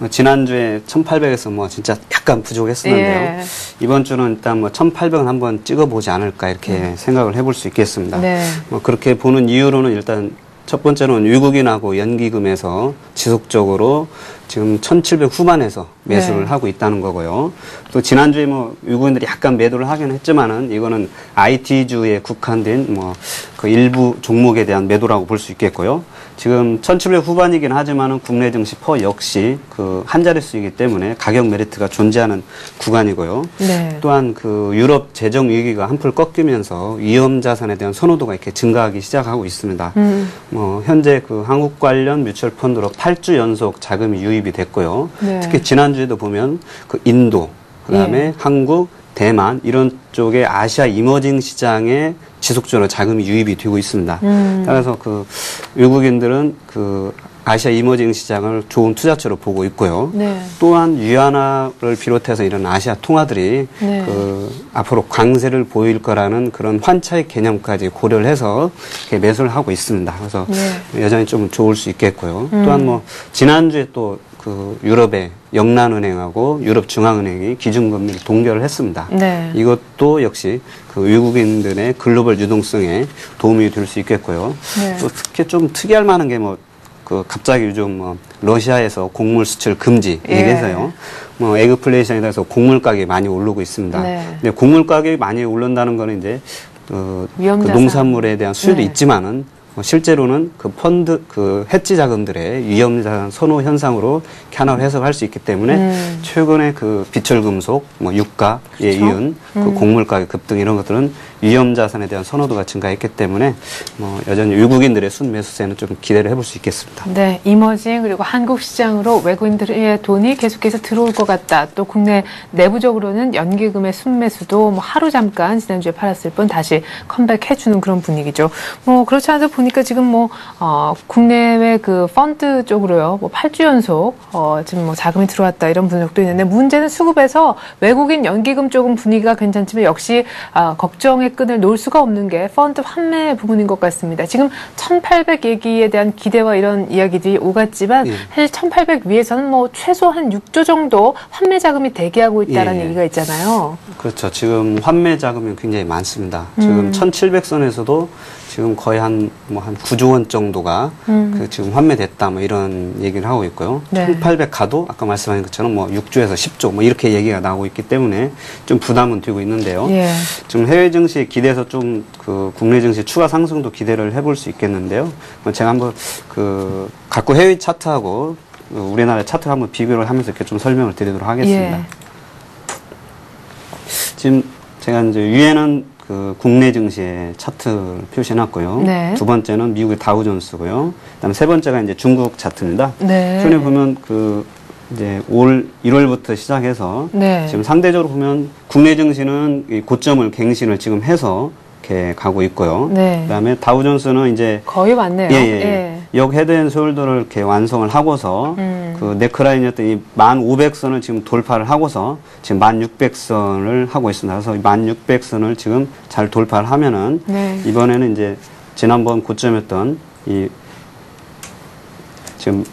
[SPEAKER 3] 지난주에 1800에서 진짜 약간 부족했었는데요.
[SPEAKER 1] 예.
[SPEAKER 3] 이번 주는 일단 1800은 한번 찍어보지 않을까 이렇게 생각을 해볼 수 있겠습니다.
[SPEAKER 1] 네.
[SPEAKER 3] 그렇게 보는 이유로는 일단 첫 번째는 외국인하고 연기금에서 지속적으로 지금 1700 후반에서 매수를
[SPEAKER 1] 네.
[SPEAKER 3] 하고 있다는 거고요. 또 지난주에 외국인들이 약간 매도를 하긴 했지만은 이거는 IT주에 국한된 그 일부 종목에 대한 매도라고 볼 수 있겠고요. 지금 1700 후반이긴 하지만은 국내 증시 역시 그 한 자릿수이기 때문에 가격 메리트가 존재하는 구간이고요.
[SPEAKER 1] 네.
[SPEAKER 3] 또한 그 유럽 재정 위기가 한풀 꺾이면서 위험 자산에 대한 선호도가 이렇게 증가하기 시작하고 있습니다. 현재 그 한국 관련 뮤추얼 펀드로 8주 연속 자금이 유입이 됐고요.
[SPEAKER 1] 네.
[SPEAKER 3] 특히 지난주에도 보면 그 인도, 그다음에
[SPEAKER 1] 예.
[SPEAKER 3] 한국, 대만 이런 쪽의 아시아 이머징 시장에 지속적으로 자금이 유입이 되고 있습니다. 따라서 그 외국인들은 그 아시아 이머징 시장을 좋은 투자처로 보고 있고요.
[SPEAKER 1] 네.
[SPEAKER 3] 또한 위안화를 비롯해서 이런 아시아 통화들이
[SPEAKER 1] 네.
[SPEAKER 3] 그 앞으로 강세를 보일 거라는 그런 환차익 개념까지 고려를 해서 이렇게 매수를 하고 있습니다. 그래서
[SPEAKER 1] 네.
[SPEAKER 3] 여전히 좀 좋을 수 있겠고요. 또한 지난주에 또 그 유럽의 영란은행하고 유럽중앙은행이 기준금리를 동결을 했습니다.
[SPEAKER 1] 네.
[SPEAKER 3] 이것도 역시 그 외국인들의 글로벌 유동성에 도움이 될 수 있겠고요.
[SPEAKER 1] 네.
[SPEAKER 3] 또 특히 좀 특이할 만한 게 그 갑자기 요즘 러시아에서 곡물 수출 금지 얘기해서요. 에그플레이션에 대해서 곡물 가격이 많이 오르고 있습니다.
[SPEAKER 1] 네.
[SPEAKER 3] 근데 곡물 가격이 많이 오른다는 거는 이제 그 농산물에 대한 수요도
[SPEAKER 1] 네.
[SPEAKER 3] 있지만은 실제로는 그 펀드, 그 해지 자금들의 위험자산 선호 현상으로 이렇게 하나로 해석할 수 있기 때문에 최근에 그 비철금속, 유가에 이은 그 곡물 가격 급등 이런 것들은 위험자산에 대한 선호도가 증가했기 때문에 여전히 외국인들의 순매수세는 좀 기대를 해볼 수 있겠습니다.
[SPEAKER 1] 네, 이머징 그리고 한국 시장으로 외국인들의 돈이 계속해서 들어올 것 같다. 또 국내 내부적으로는 연기금의 순매수도 하루 잠깐 지난주에 팔았을 뿐 다시 컴백해주는 그런 분위기죠. 그렇지 않아도 보니까 지금 국내외 그 펀드 쪽으로요, 8주 연속 지금 자금이 들어왔다 이런 분석도 있는데 문제는 수급에서 외국인 연기금 쪽은 분위기가 괜찮지만 역시 걱정의 끈을 놓을 수가 없는 게 펀드 환매 부분인 것 같습니다. 지금 1800 얘기에 대한 기대와 이런 이야기들이 오갔지만 사실 1800 위에서는 최소한 6조 정도 환매 자금이 대기하고 있다는 얘기가 있잖아요.
[SPEAKER 3] 그렇죠. 지금 환매 자금이 굉장히 많습니다. 지금 1700선에서도 지금 거의 한 9조 원 정도가 그 지금 환매됐다 뭐 이런 얘기를 하고 있고요.
[SPEAKER 1] 네.
[SPEAKER 3] 1800 가도 아까 말씀하신 것처럼 뭐 6조에서 10조 뭐 이렇게 얘기가 나오고 있기 때문에 좀 부담은 되고 있는데요.
[SPEAKER 1] 예.
[SPEAKER 3] 지금 해외 증시에 기대서 좀 그 국내 증시 추가 상승도 기대를 해볼 수 있겠는데요. 제가 한번 그 각국 해외 차트하고 우리나라 차트 한번 비교를 하면서 이렇게 좀 설명을 드리도록 하겠습니다.
[SPEAKER 1] 예.
[SPEAKER 3] 지금 제가 이제 위에는 그 국내 증시의 차트를 표시해놨고요.
[SPEAKER 1] 네.
[SPEAKER 3] 두 번째는 미국의 다우존스고요. 그다음에 세 번째가 이제 중국 차트입니다.
[SPEAKER 1] 네.
[SPEAKER 3] 손에 보면 그 이제 올 1월부터 시작해서
[SPEAKER 1] 네.
[SPEAKER 3] 지금 상대적으로 보면 국내 증시는 이 고점을 갱신을 지금 해서 이렇게 가고 있고요.
[SPEAKER 1] 네.
[SPEAKER 3] 그다음에 다우존스는 이제
[SPEAKER 1] 거의 맞네요.
[SPEAKER 3] 역 헤드 앤 숄더를 이렇게 완성을 하고서 그 네크라인이었던 이 1500선을 지금 돌파를 하고서 지금 1600선을 하고 있습니다. 그래서 1600선을 지금 잘 돌파를 하면은
[SPEAKER 1] 네.
[SPEAKER 3] 이번에는 이제 지난번 고점이었던 이 지금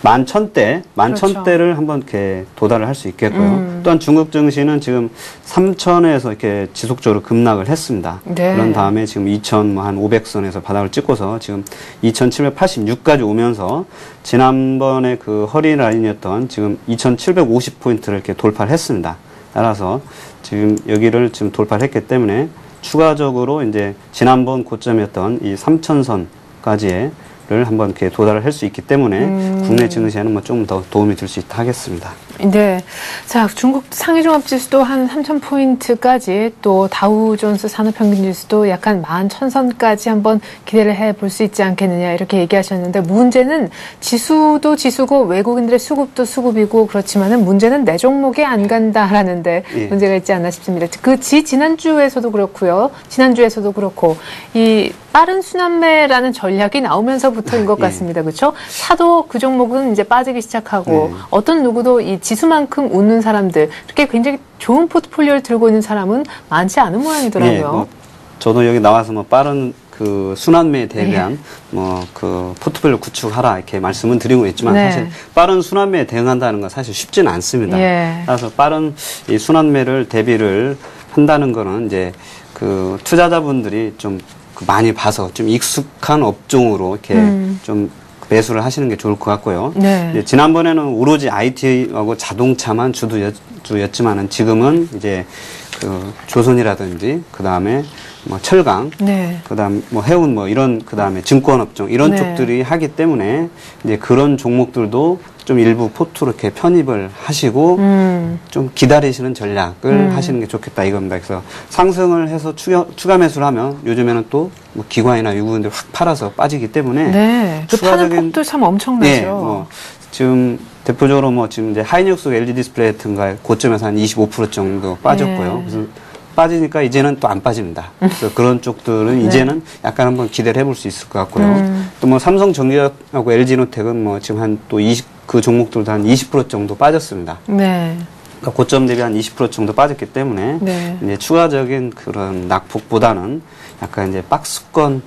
[SPEAKER 3] 11,000대, 11,000대를
[SPEAKER 1] 그렇죠.
[SPEAKER 3] 한번 이렇게 도달을 할 수 있겠고요. 또한 중국 증시는 지금 3,000에서 이렇게 지속적으로 급락을 했습니다.
[SPEAKER 1] 네.
[SPEAKER 3] 그런 다음에 지금 2,500선에서 바닥을 찍고서 지금 2,786까지 오면서 지난번에 그 허리 라인이었던 지금 2,750포인트를 이렇게 돌파를 했습니다. 따라서 지금 여기를 지금 돌파를 했기 때문에 추가적으로 이제 지난번 고점이었던 이 3,000선까지의 를 한번 이렇게 도달을 할 수 있기 때문에 국내 증시에는 뭐 좀 더 도움이 될 수 있다 하겠습니다.
[SPEAKER 1] 네. 자, 중국 상해종합지수도 한 3,000포인트까지 또 다우존스 산업평균지수도 약간 11,000선까지 한번 기대를 해볼 수 있지 않겠느냐 이렇게 얘기하셨는데 문제는 지수도 지수고 외국인들의 수급도 수급이고 그렇지만은 문제는 내 종목에 안 간다라는데
[SPEAKER 3] 예.
[SPEAKER 1] 문제가 있지 않나 싶습니다. 지난주에서도 그렇고요. 지난주에서도 그렇고 이 빠른 순환매라는 전략이 나오면서부터인 것 같습니다. 그렇죠? 사도 그 종목은 이제 빠지기 시작하고 어떤 누구도 이 지수만큼 웃는 사람들, 이렇게 굉장히 좋은 포트폴리오를 들고 있는 사람은 많지 않은 모양이더라고요.
[SPEAKER 3] 예, 뭐 저도 여기 나와서 뭐 빠른 그 순환매에 대비한 뭐 그 포트폴리오 구축하라 이렇게 말씀은 드리고 있지만
[SPEAKER 1] 네.
[SPEAKER 3] 사실 빠른 순환매에 대응한다는 건 사실 쉽지는 않습니다.
[SPEAKER 1] 예.
[SPEAKER 3] 그래서 빠른 이 순환매를 대비를 한다는 거는 이제 그 투자자분들이 좀 많이 봐서 좀 익숙한 업종으로 이렇게 좀 매수를 하시는 게 좋을 것 같고요.
[SPEAKER 1] 네.
[SPEAKER 3] 이제 지난번에는 오로지 IT하고 자동차만 주였지만은 지금은 이제 그 조선이라든지 그 다음에 뭐 철강,
[SPEAKER 1] 네.
[SPEAKER 3] 그다음 뭐 해운 뭐 이런 그다음에 증권 업종 이런
[SPEAKER 1] 네.
[SPEAKER 3] 쪽들이 하기 때문에 이제 그런 종목들도 좀 일부 포트로 이렇게 편입을 하시고 좀 기다리시는 전략을 하시는 게 좋겠다 이겁니다. 그래서 상승을 해서 추가 매수를 하면 요즘에는 또 뭐 기관이나 유구인들 확 팔아서 빠지기 때문에
[SPEAKER 1] 네. 그 파는 폭도 참 엄청나죠.
[SPEAKER 3] 네, 뭐 지금 대표적으로 뭐 지금 이제 하이닉스 LG 디스플레이 같은 거 고점에서 한 25% 정도 빠졌고요.
[SPEAKER 1] 네.
[SPEAKER 3] 그래서 빠지니까 이제는 또 안 빠집니다. 그래서 그런 쪽들은
[SPEAKER 1] 네.
[SPEAKER 3] 이제는 약간 한번 기대를 해볼 수 있을 것 같고요. 또 뭐 삼성전기하고 LG노텍은 뭐 지금 한 또 그 종목들도 한 20% 정도 빠졌습니다.
[SPEAKER 1] 네.
[SPEAKER 3] 그러니까 고점 대비 한 20% 정도 빠졌기 때문에
[SPEAKER 1] 네.
[SPEAKER 3] 이제 추가적인 그런 낙폭보다는 약간 이제 박스권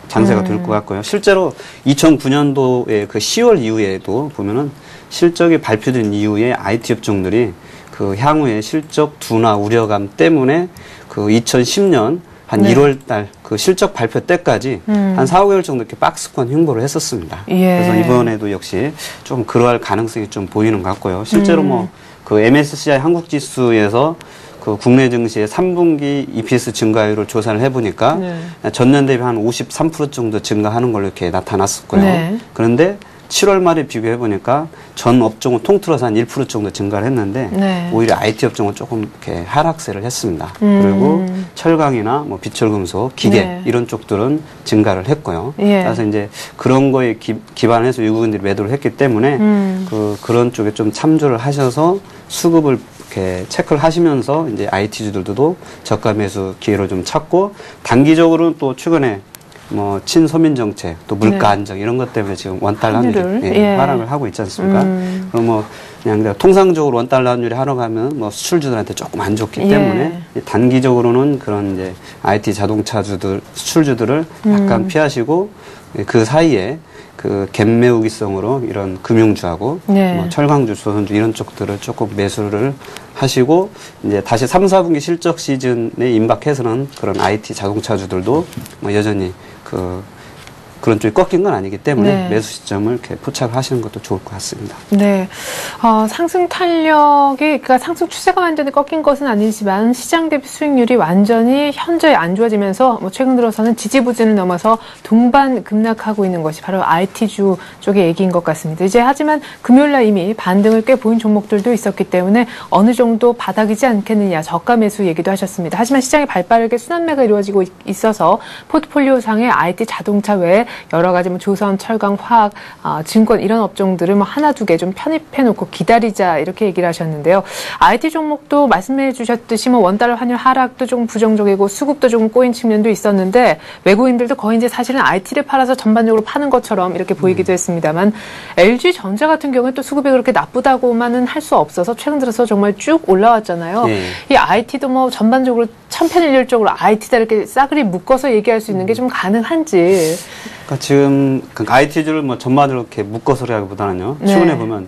[SPEAKER 3] 장세가 될 것 같고요. 실제로 2009년도에 그 10월 이후에도 보면은 실적이 발표된 이후에 IT 업종들이 그 향후에 실적 둔화 우려감 때문에 그 2010년 한
[SPEAKER 1] 네.
[SPEAKER 3] 1월 달 그 실적 발표 때까지 한 4, 5개월 정도 이렇게 박스권 횡보를 했었습니다.
[SPEAKER 1] 예.
[SPEAKER 3] 그래서 이번에도 역시 좀 그러할 가능성이 좀 보이는 것 같고요. 실제로 뭐 그 MSCI 한국 지수에서 그 국내 증시의 3분기 EPS 증가율을 조사를 해보니까
[SPEAKER 1] 네.
[SPEAKER 3] 전년 대비 한 53% 정도 증가하는 걸로 이렇게 나타났었고요.
[SPEAKER 1] 네.
[SPEAKER 3] 그런데 7월 말에 비교해보니까 전 업종은 통틀어서 한 1% 정도 증가를 했는데
[SPEAKER 1] 네.
[SPEAKER 3] 오히려 IT 업종은 조금 이렇게 하락세를 했습니다. 그리고 철강이나 뭐 비철금속, 기계
[SPEAKER 1] 네.
[SPEAKER 3] 이런 쪽들은 증가를 했고요.
[SPEAKER 1] 예.
[SPEAKER 3] 그래서 이제 그런 거에 기반해서 외국인들이 매도를 했기 때문에 그런 쪽에 좀 참조를 하셔서 수급을 이렇게 체크를 하시면서 이제 IT주들도 저가 매수 기회를 좀 찾고 단기적으로는 또 최근에 뭐 친서민 정책 또 물가
[SPEAKER 1] 네.
[SPEAKER 3] 안정 이런 것 때문에 지금 원달러 환율이
[SPEAKER 1] 환율을, 예.
[SPEAKER 3] 하락을 하고 있지 않습니까? 그럼 뭐 그냥 통상적으로 원달러 환율이 하락하면 뭐 수출주들한테 조금 안 좋기
[SPEAKER 1] 예.
[SPEAKER 3] 때문에 단기적으로는 그런 이제 IT 자동차주들 수출주들을 약간 피하시고 그 사이에 그 갭매우기성으로 이런 금융주하고
[SPEAKER 1] 네.
[SPEAKER 3] 뭐 철강주, 조선주 이런 쪽들을 조금 매수를 하시고 이제 다시 3, 4분기 실적 시즌에 임박해서는 그런 IT 자동차주들도 뭐 여전히 그런 쪽이 꺾인 건 아니기 때문에
[SPEAKER 1] 네.
[SPEAKER 3] 매수 시점을 이렇게 포착을 하시는 것도 좋을 것 같습니다.
[SPEAKER 1] 네. 상승 탄력이, 그러니까 상승 추세가 완전히 꺾인 것은 아니지만 시장 대비 수익률이 완전히 현저히 안 좋아지면서 뭐 최근 들어서는 지지부진을 넘어서 동반 급락하고 있는 것이 바로 IT주 쪽의 얘기인 것 같습니다. 이제 하지만 금요일날 이미 반등을 꽤 보인 종목들도 있었기 때문에 어느 정도 바닥이지 않겠느냐, 저가 매수 얘기도 하셨습니다. 하지만 시장이 발빠르게 순환매가 이루어지고 있어서 포트폴리오상의 IT 자동차 외에 여러 가지 뭐 조선, 철강, 화학, 증권 이런 업종들을 뭐 하나 두 개 좀 편입해놓고 기다리자 이렇게 얘기를 하셨는데요. IT 종목도 말씀해 주셨듯이 뭐 원달러 환율 하락도 조금 부정적이고 수급도 조금 꼬인 측면도 있었는데 외국인들도 거의 이제 사실은 IT를 팔아서 전반적으로 파는 것처럼 이렇게 보이기도 했습니다만 LG전자 같은 경우에 또 수급이 그렇게 나쁘다고만은 할 수 없어서 최근 들어서 정말 쭉 올라왔잖아요.
[SPEAKER 3] 네.
[SPEAKER 1] 이 IT도 뭐 전반적으로 천편일률적으로 IT다 이렇게 싸그리 묶어서 얘기할 수 있는 게 좀 가능한지.
[SPEAKER 3] 그러니까 지금 IT주를 뭐 전반적으로 이렇게 묶어서라기보다는요.
[SPEAKER 1] 네.
[SPEAKER 3] 최근에 보면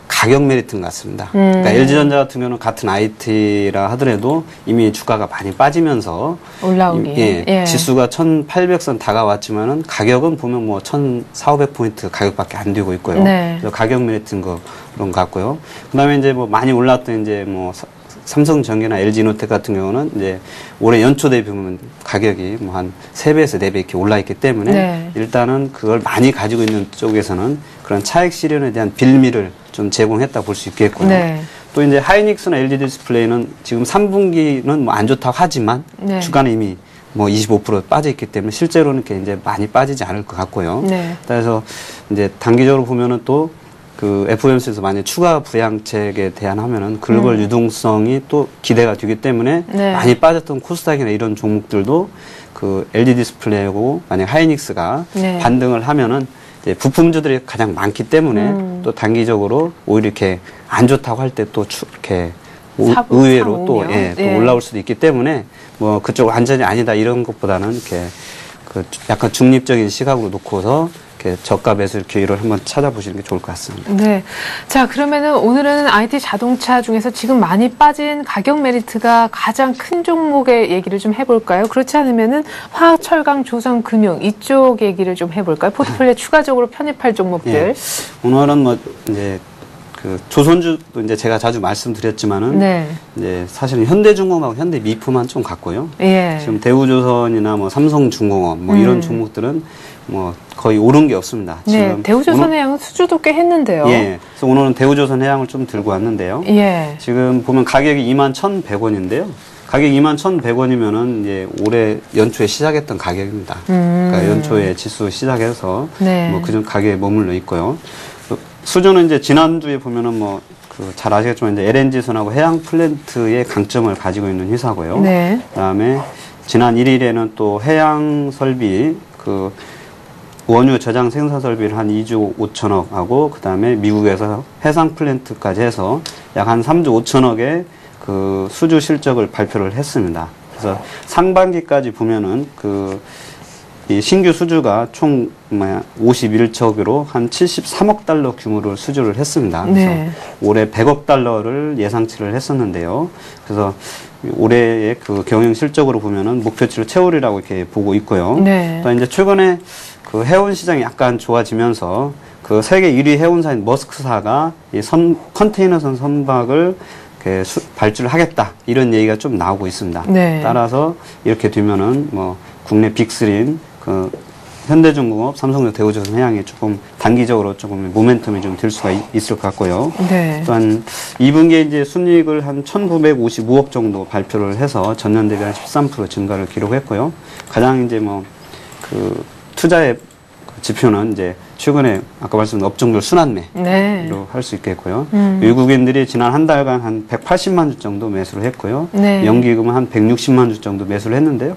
[SPEAKER 3] 가격 메리트인 것 같습니다. 그러니까 LG전자 같은 경우는 같은 IT라 하더라도 이미 주가가 많이 빠지면서
[SPEAKER 1] 올라오기. 예.
[SPEAKER 3] 지수가 1,800선 다가왔지만은 가격은 보면 뭐 1,400~500포인트 가격밖에 안 되고 있고요.
[SPEAKER 1] 네.
[SPEAKER 3] 그래서 가격 메리트인 거 그런 것 같고요. 그다음에 이제 뭐 많이 올랐던 이제 뭐 삼성전기나 LG노텍 같은 경우는 이제 올해 연초 대비 보면 가격이 뭐 한 3배에서 4배 이렇게 올라 있기 때문에
[SPEAKER 1] 네.
[SPEAKER 3] 일단은 그걸 많이 가지고 있는 쪽에서는 그런 차익 실현에 대한 빌미를 좀 제공했다 볼 수 있겠고요.
[SPEAKER 1] 네.
[SPEAKER 3] 또 이제 하이닉스나 LG 디스플레이는 지금 3분기는 뭐 안 좋다고 하지만
[SPEAKER 1] 네.
[SPEAKER 3] 주가는 이미 뭐 25% 빠져 있기 때문에 실제로는 이렇게 이제 많이 빠지지 않을 것 같고요.
[SPEAKER 1] 네.
[SPEAKER 3] 그래서 이제 단기적으로 보면은 또 FOMC에서 만약 추가 부양책에 대한 하면은 글로벌 유동성이 또 기대가 되기 때문에
[SPEAKER 1] 네.
[SPEAKER 3] 많이 빠졌던 코스닥이나 이런 종목들도 LG 디스플레이고 만약 하이닉스가
[SPEAKER 1] 네.
[SPEAKER 3] 반등을 하면은 이제 부품주들이 가장 많기 때문에 또 단기적으로 오히려 이렇게 안 좋다고 할 때 또 이렇게 의외로 또, 또 올라올 수도 있기 때문에 뭐 그쪽 완전히 아니다 이런 것보다는 이렇게 약간 중립적인 시각으로 놓고서 이렇게 저가 매수 기회를 한번 찾아보시는 게 좋을 것 같습니다.
[SPEAKER 1] 네. 자, 그러면은 오늘은 IT 자동차 중에서 지금 많이 빠진 가격 메리트가 가장 큰 종목의 얘기를 좀 해볼까요? 그렇지 않으면은 화학, 철강, 조선, 금융 이쪽 얘기를 좀 해볼까요? 포트폴리오에 추가적으로 편입할 종목들.
[SPEAKER 3] 예. 오늘은 뭐 이제 조선주도 이제 제가 자주 말씀드렸지만은
[SPEAKER 1] 네.
[SPEAKER 3] 이제 사실은 현대중공업하고 현대미프만 좀 같고요.
[SPEAKER 1] 예.
[SPEAKER 3] 지금 대우조선이나 뭐 삼성중공업 뭐 이런 종목들은 뭐 거의 오른 게 없습니다.
[SPEAKER 1] 네.
[SPEAKER 3] 지금
[SPEAKER 1] 대우조선해양은 수주도 꽤 했는데요.
[SPEAKER 3] 예. 그래서 오늘은 대우조선해양을 좀 들고 왔는데요.
[SPEAKER 1] 예.
[SPEAKER 3] 지금 보면 가격이 21,100원인데요. 가격이 21,100원이면은 이제 올해 연초에 시작했던 가격입니다. 그러니까 연초에 지수 시작해서
[SPEAKER 1] 네.
[SPEAKER 3] 뭐 그전 가격에 머물러 있고요. 수주는 이제 지난주에 보면은 뭐 잘 아시겠지만 이제 LNG선하고 해양 플랜트의 강점을 가지고 있는 회사고요.
[SPEAKER 1] 네.
[SPEAKER 3] 그다음에 지난 1일에는 또 해양 설비 원유 저장 생산 설비를 한 2조 5천억 하고 그다음에 미국에서 해상 플랜트까지 해서 약 한 3조 5천억의 수주 실적을 발표를 했습니다. 그래서 상반기까지 보면은 이 신규 수주가 총 51척으로 한 73억 달러 규모를 수주를 했습니다. 그래서
[SPEAKER 1] 네.
[SPEAKER 3] 올해 100억 달러를 예상치를 했었는데요. 그래서 올해의 경영 실적으로 보면은 목표치를 채우리라고 이렇게 보고 있고요.
[SPEAKER 1] 네.
[SPEAKER 3] 또 이제 최근에 해운 시장이 약간 좋아지면서 세계 1위 해운사인 머스크사가 이 컨테이너선 선박을 발주를 하겠다 이런 얘기가 좀 나오고 있습니다.
[SPEAKER 1] 네.
[SPEAKER 3] 따라서 이렇게 되면은 뭐 국내 빅3인 현대중공업, 삼성전자, 대우조선해양이 조금 단기적으로 조금 모멘텀이 좀 들 수가 있을 것 같고요.
[SPEAKER 1] 네.
[SPEAKER 3] 또한 2분기에 이제 순이익을 한 1,955억 정도 발표를 해서 전년 대비 한 13% 증가를 기록했고요. 가장 이제 투자의 지표는 이제 최근에 아까 말씀드린 업종별 순환매로
[SPEAKER 1] 네.
[SPEAKER 3] 할 수 있겠고요. 외국인들이 지난 한 달간 한 180만 주 정도 매수를 했고요.
[SPEAKER 1] 네.
[SPEAKER 3] 연기금은 한 160만 주 정도 매수를 했는데요.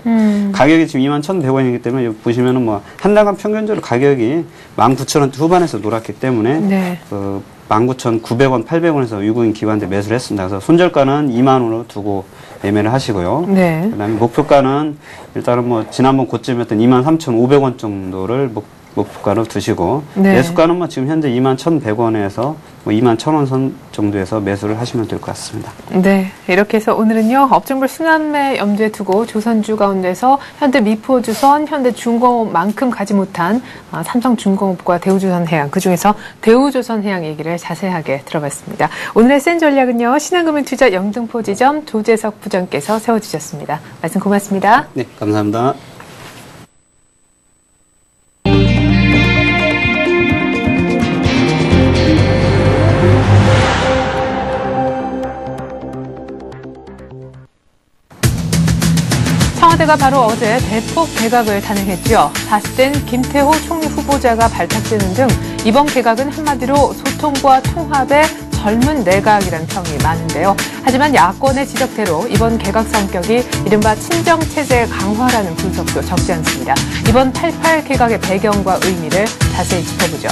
[SPEAKER 3] 가격이 지금 21,100원이기 때문에 여기 보시면은 한 달간 평균적으로 가격이 19,000원대 후반에서 놀았기 때문에
[SPEAKER 1] 네.
[SPEAKER 3] 19,900원, 800원에서 외국인 기관들 매수를 했습니다. 그래서 손절가는 2만 원으로 두고 매매를 하시고요.
[SPEAKER 1] 네.
[SPEAKER 3] 그다음에 목표가는 일단은 지난번 고점이었던 23,500원 정도를 목표가로 두시고
[SPEAKER 1] 네.
[SPEAKER 3] 매수가는 뭐 지금 현재 21,100원에서 뭐 21,000원 선 정도에서 매수를 하시면 될 것 같습니다.
[SPEAKER 1] 네, 이렇게 해서 오늘은요 업종별 순환매 염두에 두고 조선주 가운데서 현대미포주선, 현대중공업만큼 가지 못한 삼성중공업과 대우조선해양, 그중에서 대우조선해양 얘기를 자세하게 들어봤습니다. 오늘의 센 전략은요 신한금융투자 영등포 지점 조재석 부장께서 세워주셨습니다. 말씀 고맙습니다.
[SPEAKER 3] 네, 감사합니다.
[SPEAKER 1] 청와대가 바로 어제 대폭 개각을 단행했죠. 다시된 김태호 총리 후보자가 발탁되는 등 이번 개각은 한마디로 소통과 통합의 젊은 내각이라는 평이 많은데요. 하지만 야권의 지적대로 이번 개각 성격이 이른바 친정체제 강화라는 분석도 적지 않습니다. 이번 88 개각의 배경과 의미를 자세히 짚어보죠.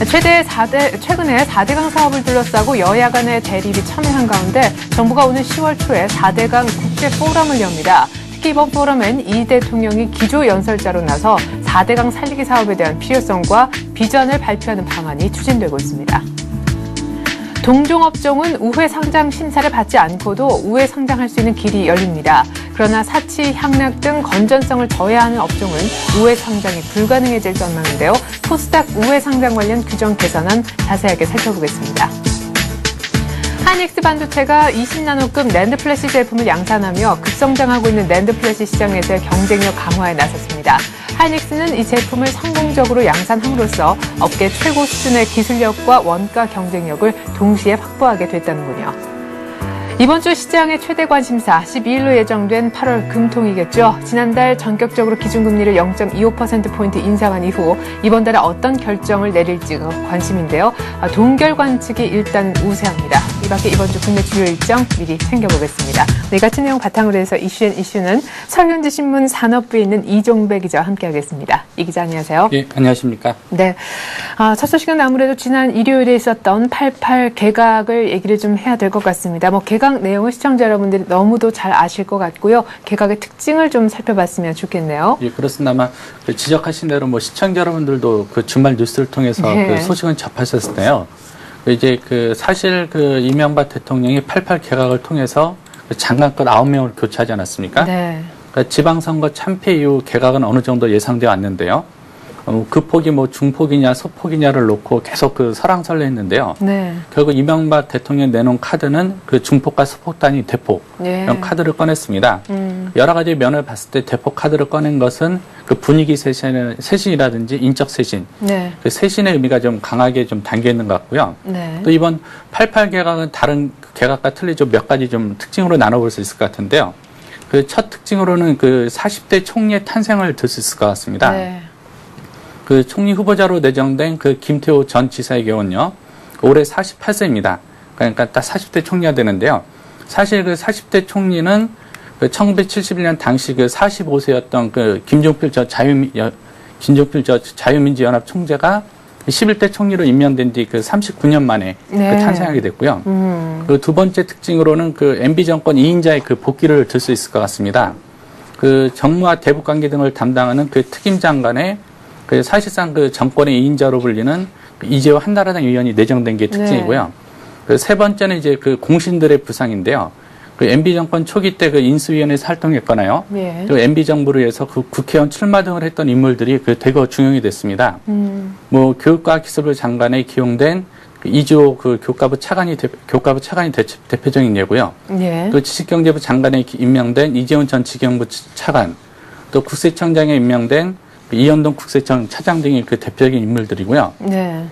[SPEAKER 1] 최근에 4대강 사업을 둘러싸고 여야 간의 대립이 첨예한 가운데 정부가 오는 10월 초에 4대강 국제 포럼을 엽니다. 특히 이번 포럼엔 이 대통령이 기조연설자로 나서 4대강 살리기 사업에 대한 필요성과 비전을 발표하는 방안이 추진되고 있습니다. 동종업종은 우회 상장 심사를 받지 않고도 우회 상장할 수 있는 길이 열립니다. 그러나 사치, 향락 등 건전성을 저해하는 업종은 우회 상장이 불가능해질 전망인데요. 코스닥 우회 상장 관련 규정 개선안 자세하게 살펴보겠습니다. 하이닉스 반도체가 20나노급 낸드 플래시 제품을 양산하며 급성장하고 있는 낸드 플래시 시장에서의 경쟁력 강화에 나섰습니다. 하이닉스는 이 제품을 성공적으로 양산함으로써 업계 최고 수준의 기술력과 원가 경쟁력을 동시에 확보하게 됐다는군요. 이번 주 시장의 최대 관심사 12일로 예정된 8월 금통이겠죠. 지난달 전격적으로 기준금리를 0.25%포인트 인상한 이후 이번 달에 어떤 결정을 내릴지 관심인데요. 동결 관측이 일단 우세합니다. 이 밖에 이번 주 국내 주요 일정 미리 챙겨보겠습니다. 이 같은 내용 바탕으로 해서 이슈는 서현지신문 산업부에 있는 이종배 기자와 함께하겠습니다. 이 기자 안녕하세요.
[SPEAKER 4] 예, 안녕하십니까.
[SPEAKER 1] 네, 첫 소식은 아무래도 지난 일요일에 있었던 88 개각을 얘기를 좀 해야 될 것 같습니다. 개각 내용을 시청자 여러분들이 너무도 잘 아실 것 같고요. 개각의 특징을 좀 살펴봤으면 좋겠네요.
[SPEAKER 4] 예, 그렇습니다. 아마 지적하신 대로 시청자 여러분들도 그 주말 뉴스를 통해서
[SPEAKER 1] 네.
[SPEAKER 4] 그 소식은 접하셨을 때요. 이제 사실 이명박 대통령이 88 개각을 통해서 장관급 9명을 교체하지 않았습니까?
[SPEAKER 1] 네.
[SPEAKER 4] 그러니까 지방선거 참패 이후 개각은 어느 정도 예상되어 왔는데요. 그 폭이 중폭이냐 소폭이냐를 놓고 계속 설왕설래 했는데요.
[SPEAKER 1] 네.
[SPEAKER 4] 결국 이명박 대통령이 내놓은 카드는 중폭과 소폭 단위 대폭
[SPEAKER 1] 네.
[SPEAKER 4] 이런 카드를 꺼냈습니다. 여러 가지 면을 봤을 때 대폭 카드를 꺼낸 것은 분위기 쇄신이라든지 인적 쇄신,
[SPEAKER 1] 네.
[SPEAKER 4] 쇄신의 의미가 좀 강하게 좀 담겨 있는 것 같고요.
[SPEAKER 1] 네.
[SPEAKER 4] 또 이번 88 개각은 다른 개각과 틀리죠. 몇 가지 좀 특징으로 나눠볼 수 있을 것 같은데요. 첫 특징으로는 40대 총리의 탄생을 들 수 있을 것 같습니다.
[SPEAKER 1] 네.
[SPEAKER 4] 총리 후보자로 내정된 김태호 전 지사의 경우는요, 올해 48세입니다. 그러니까 딱 40대 총리가 되는데요. 사실 40대 총리는 1971년 당시 45세였던 김종필 저 자유민주연합 총재가 11대 총리로 임명된 뒤 39년 만에
[SPEAKER 1] 네.
[SPEAKER 4] 탄생하게 됐고요. 두 번째 특징으로는 MB 정권 2인자의 복귀를 들 수 있을 것 같습니다. 정무와 대북 관계 등을 담당하는 특임 장관의 사실상 정권의 2인자로 불리는 이재호 한나라당 의원이 내정된 게 특징이고요. 네. 세 번째는 이제 공신들의 부상인데요. MB 정권 초기 때 인수위원회에서 활동했거나요. 네. 또 MB 정부로 해서 국회의원 출마 등을 했던 인물들이 대거 중용이 됐습니다. 교육과학기술부 장관에 기용된 이주호 교과부 차관이 대표적인 예고요. 네. 또 지식경제부 장관에 임명된 이재훈 전 지경부 차관, 또 국세청장에 임명된 이현동 국세청 차장 등이 대표적인 인물들이고요. 네.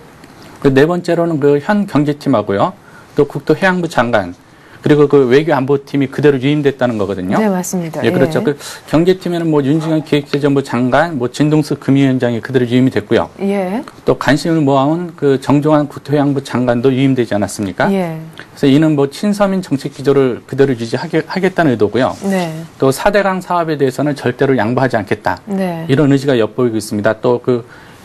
[SPEAKER 4] 네 번째로는 현 경제팀하고요. 또 국토해양부 장관, 그리고 외교안보팀이 그대로 유임됐다는 거거든요.
[SPEAKER 1] 네, 맞습니다.
[SPEAKER 4] 예, 그렇죠.
[SPEAKER 1] 예.
[SPEAKER 4] 경제팀에는 윤중현 기획재정부 장관, 진동수 금융위원장이 그대로 유임이 됐고요. 예. 또 관심을 모아온 정종환 국토해양부 장관도 유임되지 않았습니까? 예. 그래서 이는 친서민 정책 기조를 그대로 유지하겠다는 의도고요. 네. 또 4대강 사업에 대해서는 절대로 양보하지 않겠다. 네. 이런 의지가 엿보이고 있습니다. 또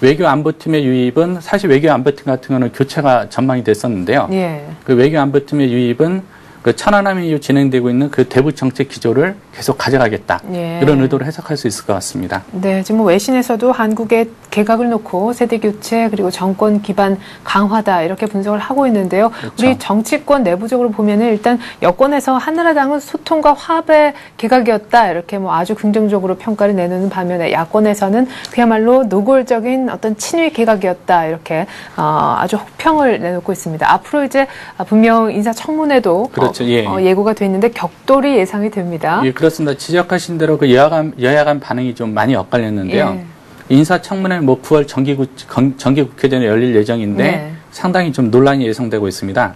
[SPEAKER 4] 외교안보팀의 유입은 사실 외교안보팀 같은 경우는 교체가 전망이 됐었는데요. 예. 외교안보팀의 유입은 천안함 이후 진행되고 있는 대북 정책 기조를 계속 가져가겠다.
[SPEAKER 1] 예.
[SPEAKER 4] 이런 의도를 해석할 수 있을 것 같습니다.
[SPEAKER 1] 네, 지금 뭐 외신에서도 한국의 개각을 놓고 세대 교체 그리고 정권 기반 강화다 이렇게 분석을 하고 있는데요.
[SPEAKER 4] 그렇죠.
[SPEAKER 1] 우리 정치권 내부적으로 보면은 일단 여권에서 한나라당은 소통과 화합의 개각이었다 이렇게 뭐 아주 긍정적으로 평가를 내놓는 반면에 야권에서는 그야말로 노골적인 어떤 친위 개각이었다 이렇게 아주 혹평을 내놓고 있습니다. 앞으로 이제 분명 인사청문회도
[SPEAKER 4] 그렇죠. 예.
[SPEAKER 1] 예고가 돼 있는데 격돌이 예상이 됩니다.
[SPEAKER 4] 예, 그렇습니다. 지적하신 대로 그 여야 간 반응이 좀 많이 엇갈렸는데요.
[SPEAKER 1] 예.
[SPEAKER 4] 인사청문회 뭐 9월 정기국회전에 열릴 예정인데
[SPEAKER 1] 네.
[SPEAKER 4] 상당히 좀 논란이 예상되고 있습니다.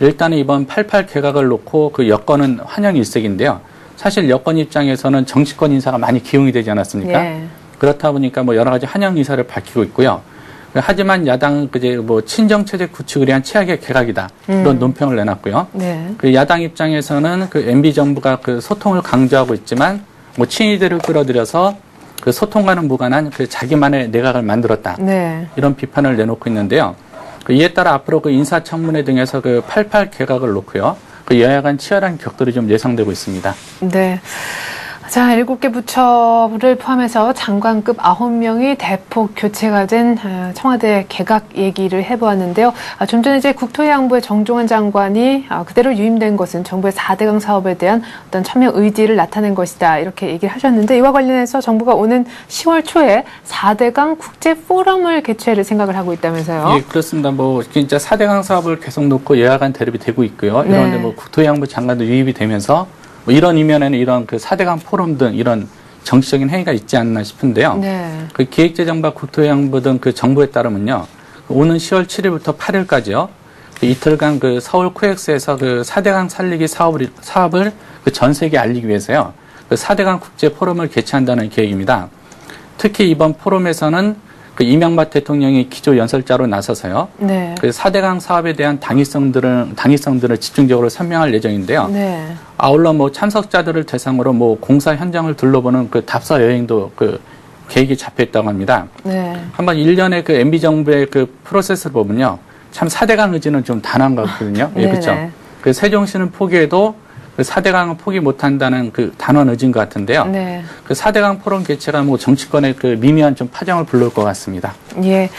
[SPEAKER 4] 일단은 이번 88 개각을 놓고 그 여권은 환영 일색인데요. 사실 여권 입장에서는 정치권 인사가 많이 기용이 되지 않았습니까?
[SPEAKER 1] 예.
[SPEAKER 4] 그렇다 보니까 뭐 여러 가지 환영 의사를 밝히고 있고요. 하지만 야당은 그제 뭐 친정체제 구축을 위한 최악의 개각이다 이런 논평을 내놨고요.
[SPEAKER 1] 네.
[SPEAKER 4] 그 야당 입장에서는 그 MB 정부가 그 소통을 강조하고 있지만 뭐 친이들을 끌어들여서 그 소통과는 무관한 그 자기만의 내각을 만들었다.
[SPEAKER 1] 네.
[SPEAKER 4] 이런 비판을 내놓고 있는데요. 그 이에 따라 앞으로 그 인사청문회 등에서 그 88 개각을 놓고요. 그 여야 간 치열한 격돌이 좀 예상되고 있습니다.
[SPEAKER 1] 네. 자, 7개 부처를 포함해서 장관급 9명이 대폭 교체가 된 청와대 개각 얘기를 해보았는데요. 좀 전에 이제 국토해양부의 정종원 장관이 그대로 유임된 것은 정부의 4대강 사업에 대한 어떤 천명 의지를 나타낸 것이다. 이렇게 얘기를 하셨는데 이와 관련해서 정부가 오는 10월 초에 4대강 국제 포럼을 개최를 생각을 하고 있다면서요.
[SPEAKER 4] 예, 그렇습니다. 뭐 진짜 4대강 사업을 계속 놓고 여야 간 대립이 되고 있고요. 이런데 뭐 국토해양부 장관도 유입이 되면서 뭐 이런 이면에는 이런 그 4대강 포럼 등 이런 정치적인 행위가 있지 않나 싶은데요.
[SPEAKER 1] 네.
[SPEAKER 4] 그 기획재정부 국토해양부 등 그 정부에 따르면요. 오는 10월 7일부터 8일까지요. 그 이틀간 그 서울 코엑스에서 그 4대강 살리기 사업을 그 전 세계에 알리기 위해서요. 그 4대강 국제 포럼을 개최한다는 계획입니다. 특히 이번 포럼에서는 그 이명박 대통령이 기조 연설자로 나서서요.
[SPEAKER 1] 네.
[SPEAKER 4] 그 4대강 사업에 대한 당위성들을 집중적으로 설명할 예정인데요.
[SPEAKER 1] 네.
[SPEAKER 4] 아울러 뭐 참석자들을 대상으로 뭐 공사 현장을 둘러보는 그 답사 여행도 그 계획이 잡혀 있다고 합니다.
[SPEAKER 1] 네.
[SPEAKER 4] 한번 1년의 그 MB 정부의 그 프로세스를 보면요. 참 4대강 의지는 좀 단한 것 같거든요. 예, 그렇죠. 그 세종시는 포기해도 그 4대강은 포기 못한다는 그 단언 의지인 것 같은데요.
[SPEAKER 1] 네.
[SPEAKER 4] 그 4대강 포럼 개최가 뭐 정치권의 그 미미한 좀 파장을 불러올 것 같습니다.
[SPEAKER 1] 예.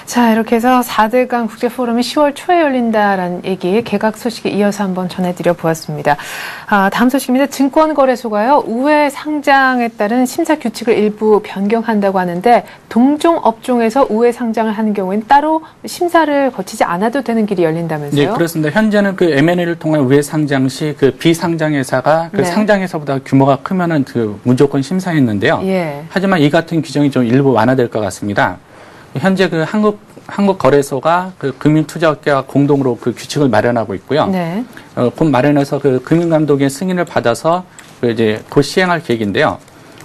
[SPEAKER 1] 자, 이렇게 해서 4대강 국제포럼이 10월 초에 열린다라는 얘기, 개각 소식에 이어서 한번 전해드려 보았습니다. 다음 소식입니다. 증권거래소가요, 우회 상장에 따른 심사 규칙을 일부 변경한다고 하는데, 동종 업종에서 우회 상장을 하는 경우에는 따로 심사를 거치지 않아도 되는 길이 열린다면서요?
[SPEAKER 4] 네, 그렇습니다. 현재는 그 M&A를 통한 우회 상장 시 그 비상장회사가 그
[SPEAKER 1] 네. 상장회사보다
[SPEAKER 4] 규모가 크면은 그 무조건 심사했는데요.
[SPEAKER 1] 예.
[SPEAKER 4] 하지만 이 같은 규정이 좀 일부 완화될 것 같습니다. 현재 그 한국거래소가 그 금융투자업계와 공동으로 그 규칙을 마련하고 있고요.
[SPEAKER 1] 네.
[SPEAKER 4] 곧 마련해서 그 금융감독의 승인을 받아서 그 이제 곧 시행할 계획인데요.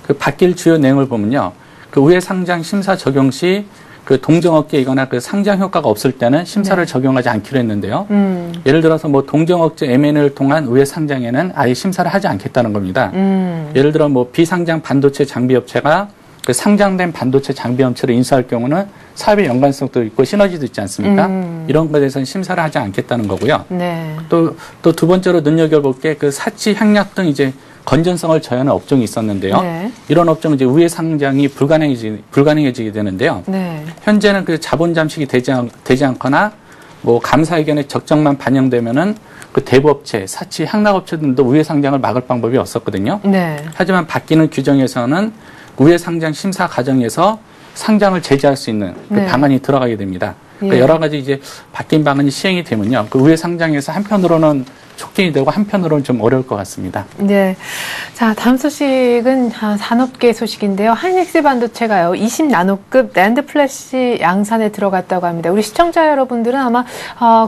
[SPEAKER 4] 그 바뀔 주요 내용을 보면요. 그 우회 상장 심사 적용 시 그 동종업계이거나 그 상장 효과가 없을 때는 심사를 적용하지 않기로 했는데요. 예를 들어서 뭐 동종업체 M&A를 통한 우회 상장에는 아예 심사를 하지 않겠다는 겁니다. 예를 들어 뭐 비상장 반도체 장비업체가 그 상장된 반도체 장비업체를 인수할 경우는 사업의 연관성도 있고 시너지도 있지 않습니까? 이런 것에 대해서는 심사를 하지 않겠다는 거고요.
[SPEAKER 1] 네.
[SPEAKER 4] 또 두 번째로 눈여겨볼 게 그 사치, 향약 등 이제 건전성을 저하는 업종이 있었는데요.
[SPEAKER 1] 네.
[SPEAKER 4] 이런 업종은 이제 우회 상장이 불가능해지게 되는데요.
[SPEAKER 1] 네.
[SPEAKER 4] 현재는 그 자본 잠식이 되지 않거나 뭐 감사 의견의 적정만 반영되면은 그 대부업체, 사치, 향락업체 등도 우회 상장을 막을 방법이 없었거든요.
[SPEAKER 1] 네.
[SPEAKER 4] 하지만 바뀌는 규정에서는 우회 상장 심사 과정에서 상장을 제재할 수 있는 그
[SPEAKER 1] 네.
[SPEAKER 4] 방안이 들어가게 됩니다. 그러니까
[SPEAKER 1] 예.
[SPEAKER 4] 여러 가지 이제 바뀐 방안이 시행이 되면요. 그 우회 상장에서 한편으로는 촉진이 되고 한편으로는 좀 어려울 것 같습니다.
[SPEAKER 1] 네. 자, 다음 소식은 산업계 소식인데요. 하이닉스 반도체가요, 20나노급 낸드 플래시 양산에 들어갔다고 합니다. 우리 시청자 여러분들은 아마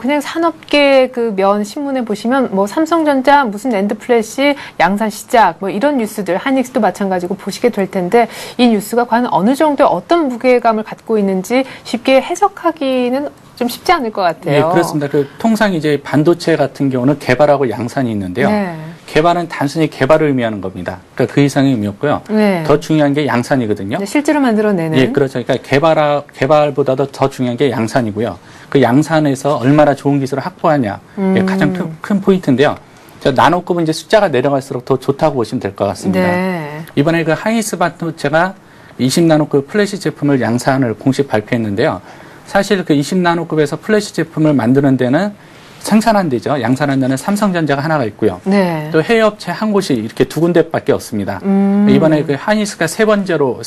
[SPEAKER 1] 그냥 산업계 그 면 신문에 보시면 뭐 삼성전자 무슨 낸드 플래시 양산 시작 뭐 이런 뉴스들, 하이닉스도 마찬가지고 보시게 될 텐데, 이 뉴스가 과연 어느 정도의 어떤 무게감을 갖고 있는지 쉽게 해석하기는 좀 쉽지 않을 것 같아요.
[SPEAKER 4] 예, 그렇습니다. 그 통상 이제 반도체 같은 경우는 개발하고 양산이 있는데요.
[SPEAKER 1] 네.
[SPEAKER 4] 개발은 단순히 개발을 의미하는 겁니다. 그러니까 그 이상의 의미였고요.
[SPEAKER 1] 네.
[SPEAKER 4] 더 중요한 게 양산이거든요.
[SPEAKER 1] 실제로 만들어내는.
[SPEAKER 4] 예, 그렇죠. 그러니까 개발보다도 더 중요한 게 양산이고요. 그 양산에서 얼마나 좋은 기술을 확보하냐, 예, 가장 큰 포인트인데요. 저 나노급은 이제 숫자가 내려갈수록 더 좋다고 보시면 될 것 같습니다.
[SPEAKER 1] 네.
[SPEAKER 4] 이번에 그 하이닉스 반도체가 20나노급 플래시 제품을 양산을 공식 발표했는데요. 사실 그 20나노급에서 플래시 제품을 만드는 데는 생산한 데죠. 양산한 데는 삼성전자가 하나가 있고요.
[SPEAKER 1] 네.
[SPEAKER 4] 또 해외 업체 한 곳이 이렇게 두 군데밖에 없습니다. 이번에 그 하이닉스가 세 번째로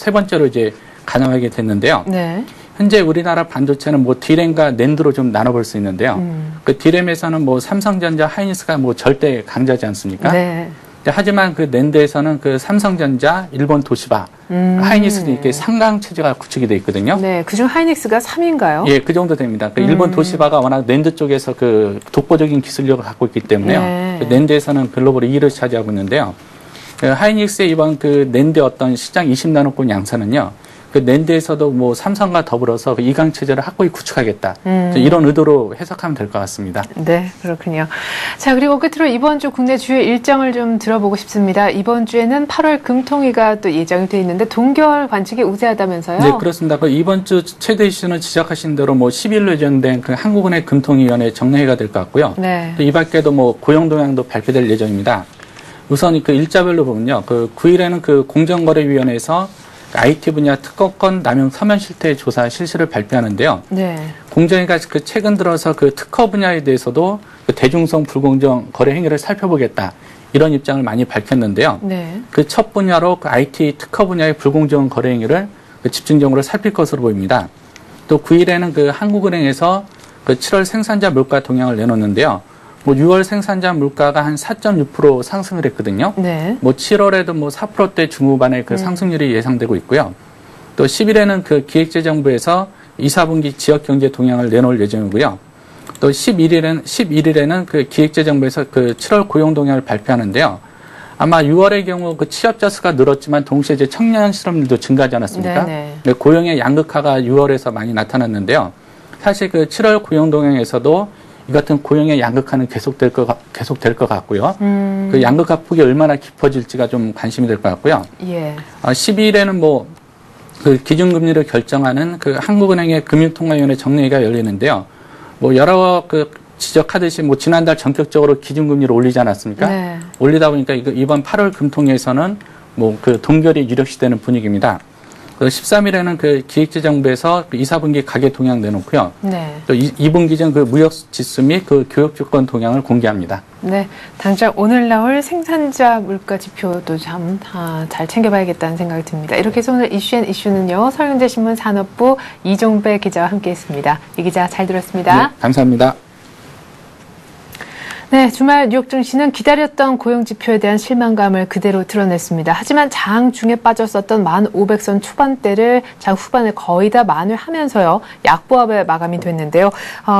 [SPEAKER 4] 이제 가능하게 됐는데요.
[SPEAKER 1] 네.
[SPEAKER 4] 현재 우리나라 반도체는 뭐 디램과 낸드로 좀 나눠볼 수 있는데요. 그 디램에서는 뭐 삼성전자, 하이닉스가 뭐 절대 강자지 않습니까?
[SPEAKER 1] 네.
[SPEAKER 4] 하지만 그 낸드에서는 그 삼성전자, 일본 도시바, 하이닉스도 이렇게 상강 체제가 구축이 돼 있거든요.
[SPEAKER 1] 네. 그중 하이닉스가 3위인가요?
[SPEAKER 4] 예, 그 정도 됩니다. 그 일본 도시바가 워낙 낸드 쪽에서 그 독보적인 기술력을 갖고 있기 때문에요.
[SPEAKER 1] 네.
[SPEAKER 4] 그 낸드에서는 글로벌 2위를 차지하고 있는데요. 그 하이닉스의 이번 그 낸드 어떤 시장 20나노급 양산은요. 그 낸드에서도 뭐 삼성과 더불어서 그 이강 체제를 확고히 구축하겠다. 이런 의도로 해석하면 될 것 같습니다.
[SPEAKER 1] 네, 그렇군요. 자, 그리고 끝으로 이번 주 국내 주요 일정을 좀 들어보고 싶습니다. 이번 주에는 8월 금통위가 또 예정이 돼 있는데 동결 관측이 우세하다면서요?
[SPEAKER 4] 네, 그렇습니다. 그 이번 주 최대 이슈는 지적하신 대로 뭐 10일로 예정된 그 한국은행 금통위원회 정례회가 될 것 같고요.
[SPEAKER 1] 네.
[SPEAKER 4] 또 이 밖에도 뭐 고용 동향도 발표될 예정입니다. 우선 그 일자별로 보면요. 그 9일에는 그 공정거래위원회에서 IT 분야 특허권 남용 서면 실태 조사 실시를 발표하는데요.
[SPEAKER 1] 네.
[SPEAKER 4] 공정위가 그 최근 들어서 그 특허 분야에 대해서도 그 대중성 불공정 거래 행위를 살펴보겠다. 이런 입장을 많이 밝혔는데요.
[SPEAKER 1] 네.
[SPEAKER 4] 그 첫 분야로 그 IT 특허 분야의 불공정 거래 행위를 그 집중적으로 살필 것으로 보입니다. 또 9일에는 그 한국은행에서 그 7월 생산자 물가 동향을 내놓는데요. 뭐 6월 생산자 물가가 한 4.6% 상승을 했거든요.
[SPEAKER 1] 네.
[SPEAKER 4] 뭐 7월에도 뭐 4%대 중후반의 그 상승률이 예상되고 있고요. 또 10일에는 그 기획재정부에서 2, 4분기 지역 경제 동향을 내놓을 예정이고요. 또 11일에는 그 기획재정부에서 그 7월 고용 동향을 발표하는데요. 아마 6월의 경우 그 취업자 수가 늘었지만 동시에 이제 청년 실업률도 증가하지 않았습니까?
[SPEAKER 1] 네네.
[SPEAKER 4] 고용의 양극화가 6월에서 많이 나타났는데요. 사실 그 7월 고용 동향에서도 이 같은 고용의 양극화는 계속될 것 같고요. 그 양극화 폭이 얼마나 깊어질지가 좀 관심이 될 것 같고요.
[SPEAKER 1] 예.
[SPEAKER 4] 12일에는 뭐 그 기준금리를 결정하는 그 한국은행의 금융통화위원회 정례회가 열리는데요. 뭐 여러 그 지적하듯이 뭐 지난달 전격적으로 기준금리를 올리지 않았습니까?
[SPEAKER 1] 네.
[SPEAKER 4] 올리다 보니까 이번 8월 금통위에서는 뭐 그 동결이 유력시되는 분위기입니다. 13일에는 그 기획재정부에서 2, 4분기 가계 동향 내놓고요.
[SPEAKER 1] 네.
[SPEAKER 4] 또 2분기전 그 무역 지수 및 그 교역 조건 동향을 공개합니다.
[SPEAKER 1] 네. 당장 오늘 나올 생산자 물가 지표도 참 잘 챙겨봐야겠다는 생각이 듭니다. 이렇게 해서 오늘 이슈는요. 서울경제신문 산업부 이종배 기자와 함께했습니다. 이 기자 잘 들었습니다.
[SPEAKER 4] 네, 감사합니다.
[SPEAKER 1] 네, 주말 뉴욕 증시는 기다렸던 고용 지표에 대한 실망감을 그대로 드러냈습니다. 하지만 장 중에 빠졌었던 1500선 초반대를 장 후반에 거의 다 만회하면서요. 약보합에 마감이 됐는데요.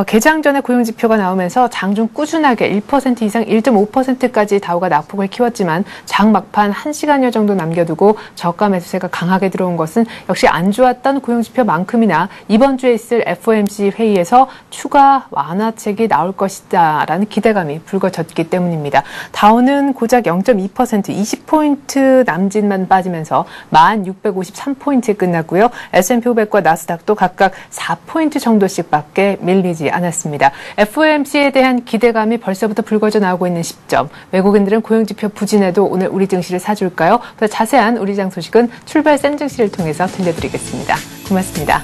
[SPEAKER 1] 개장 전에 고용 지표가 나오면서 장중 꾸준하게 1% 이상 1.5%까지 다우가 낙폭을 키웠지만 장 막판 1시간여 정도 남겨두고 저가 매수세가 강하게 들어온 것은 역시 안 좋았던 고용 지표만큼이나 이번 주에 있을 FOMC 회의에서 추가 완화책이 나올 것이다라는 기대감이 불거졌기 때문입니다. 다우는 고작 0.2% 20포인트 남짓만 빠지면서 1653포인트에 끝났고요. S&P 500과 나스닥도 각각 4포인트 정도씩밖에 밀리지 않았습니다. FOMC에 대한 기대감이 벌써부터 불거져 나오고 있는 시점. 외국인들은 고용지표 부진에도 오늘 우리 증시를 사줄까요? 더 자세한 우리 장 소식은 출발 센 증시를 통해서 들려드리겠습니다. 고맙습니다.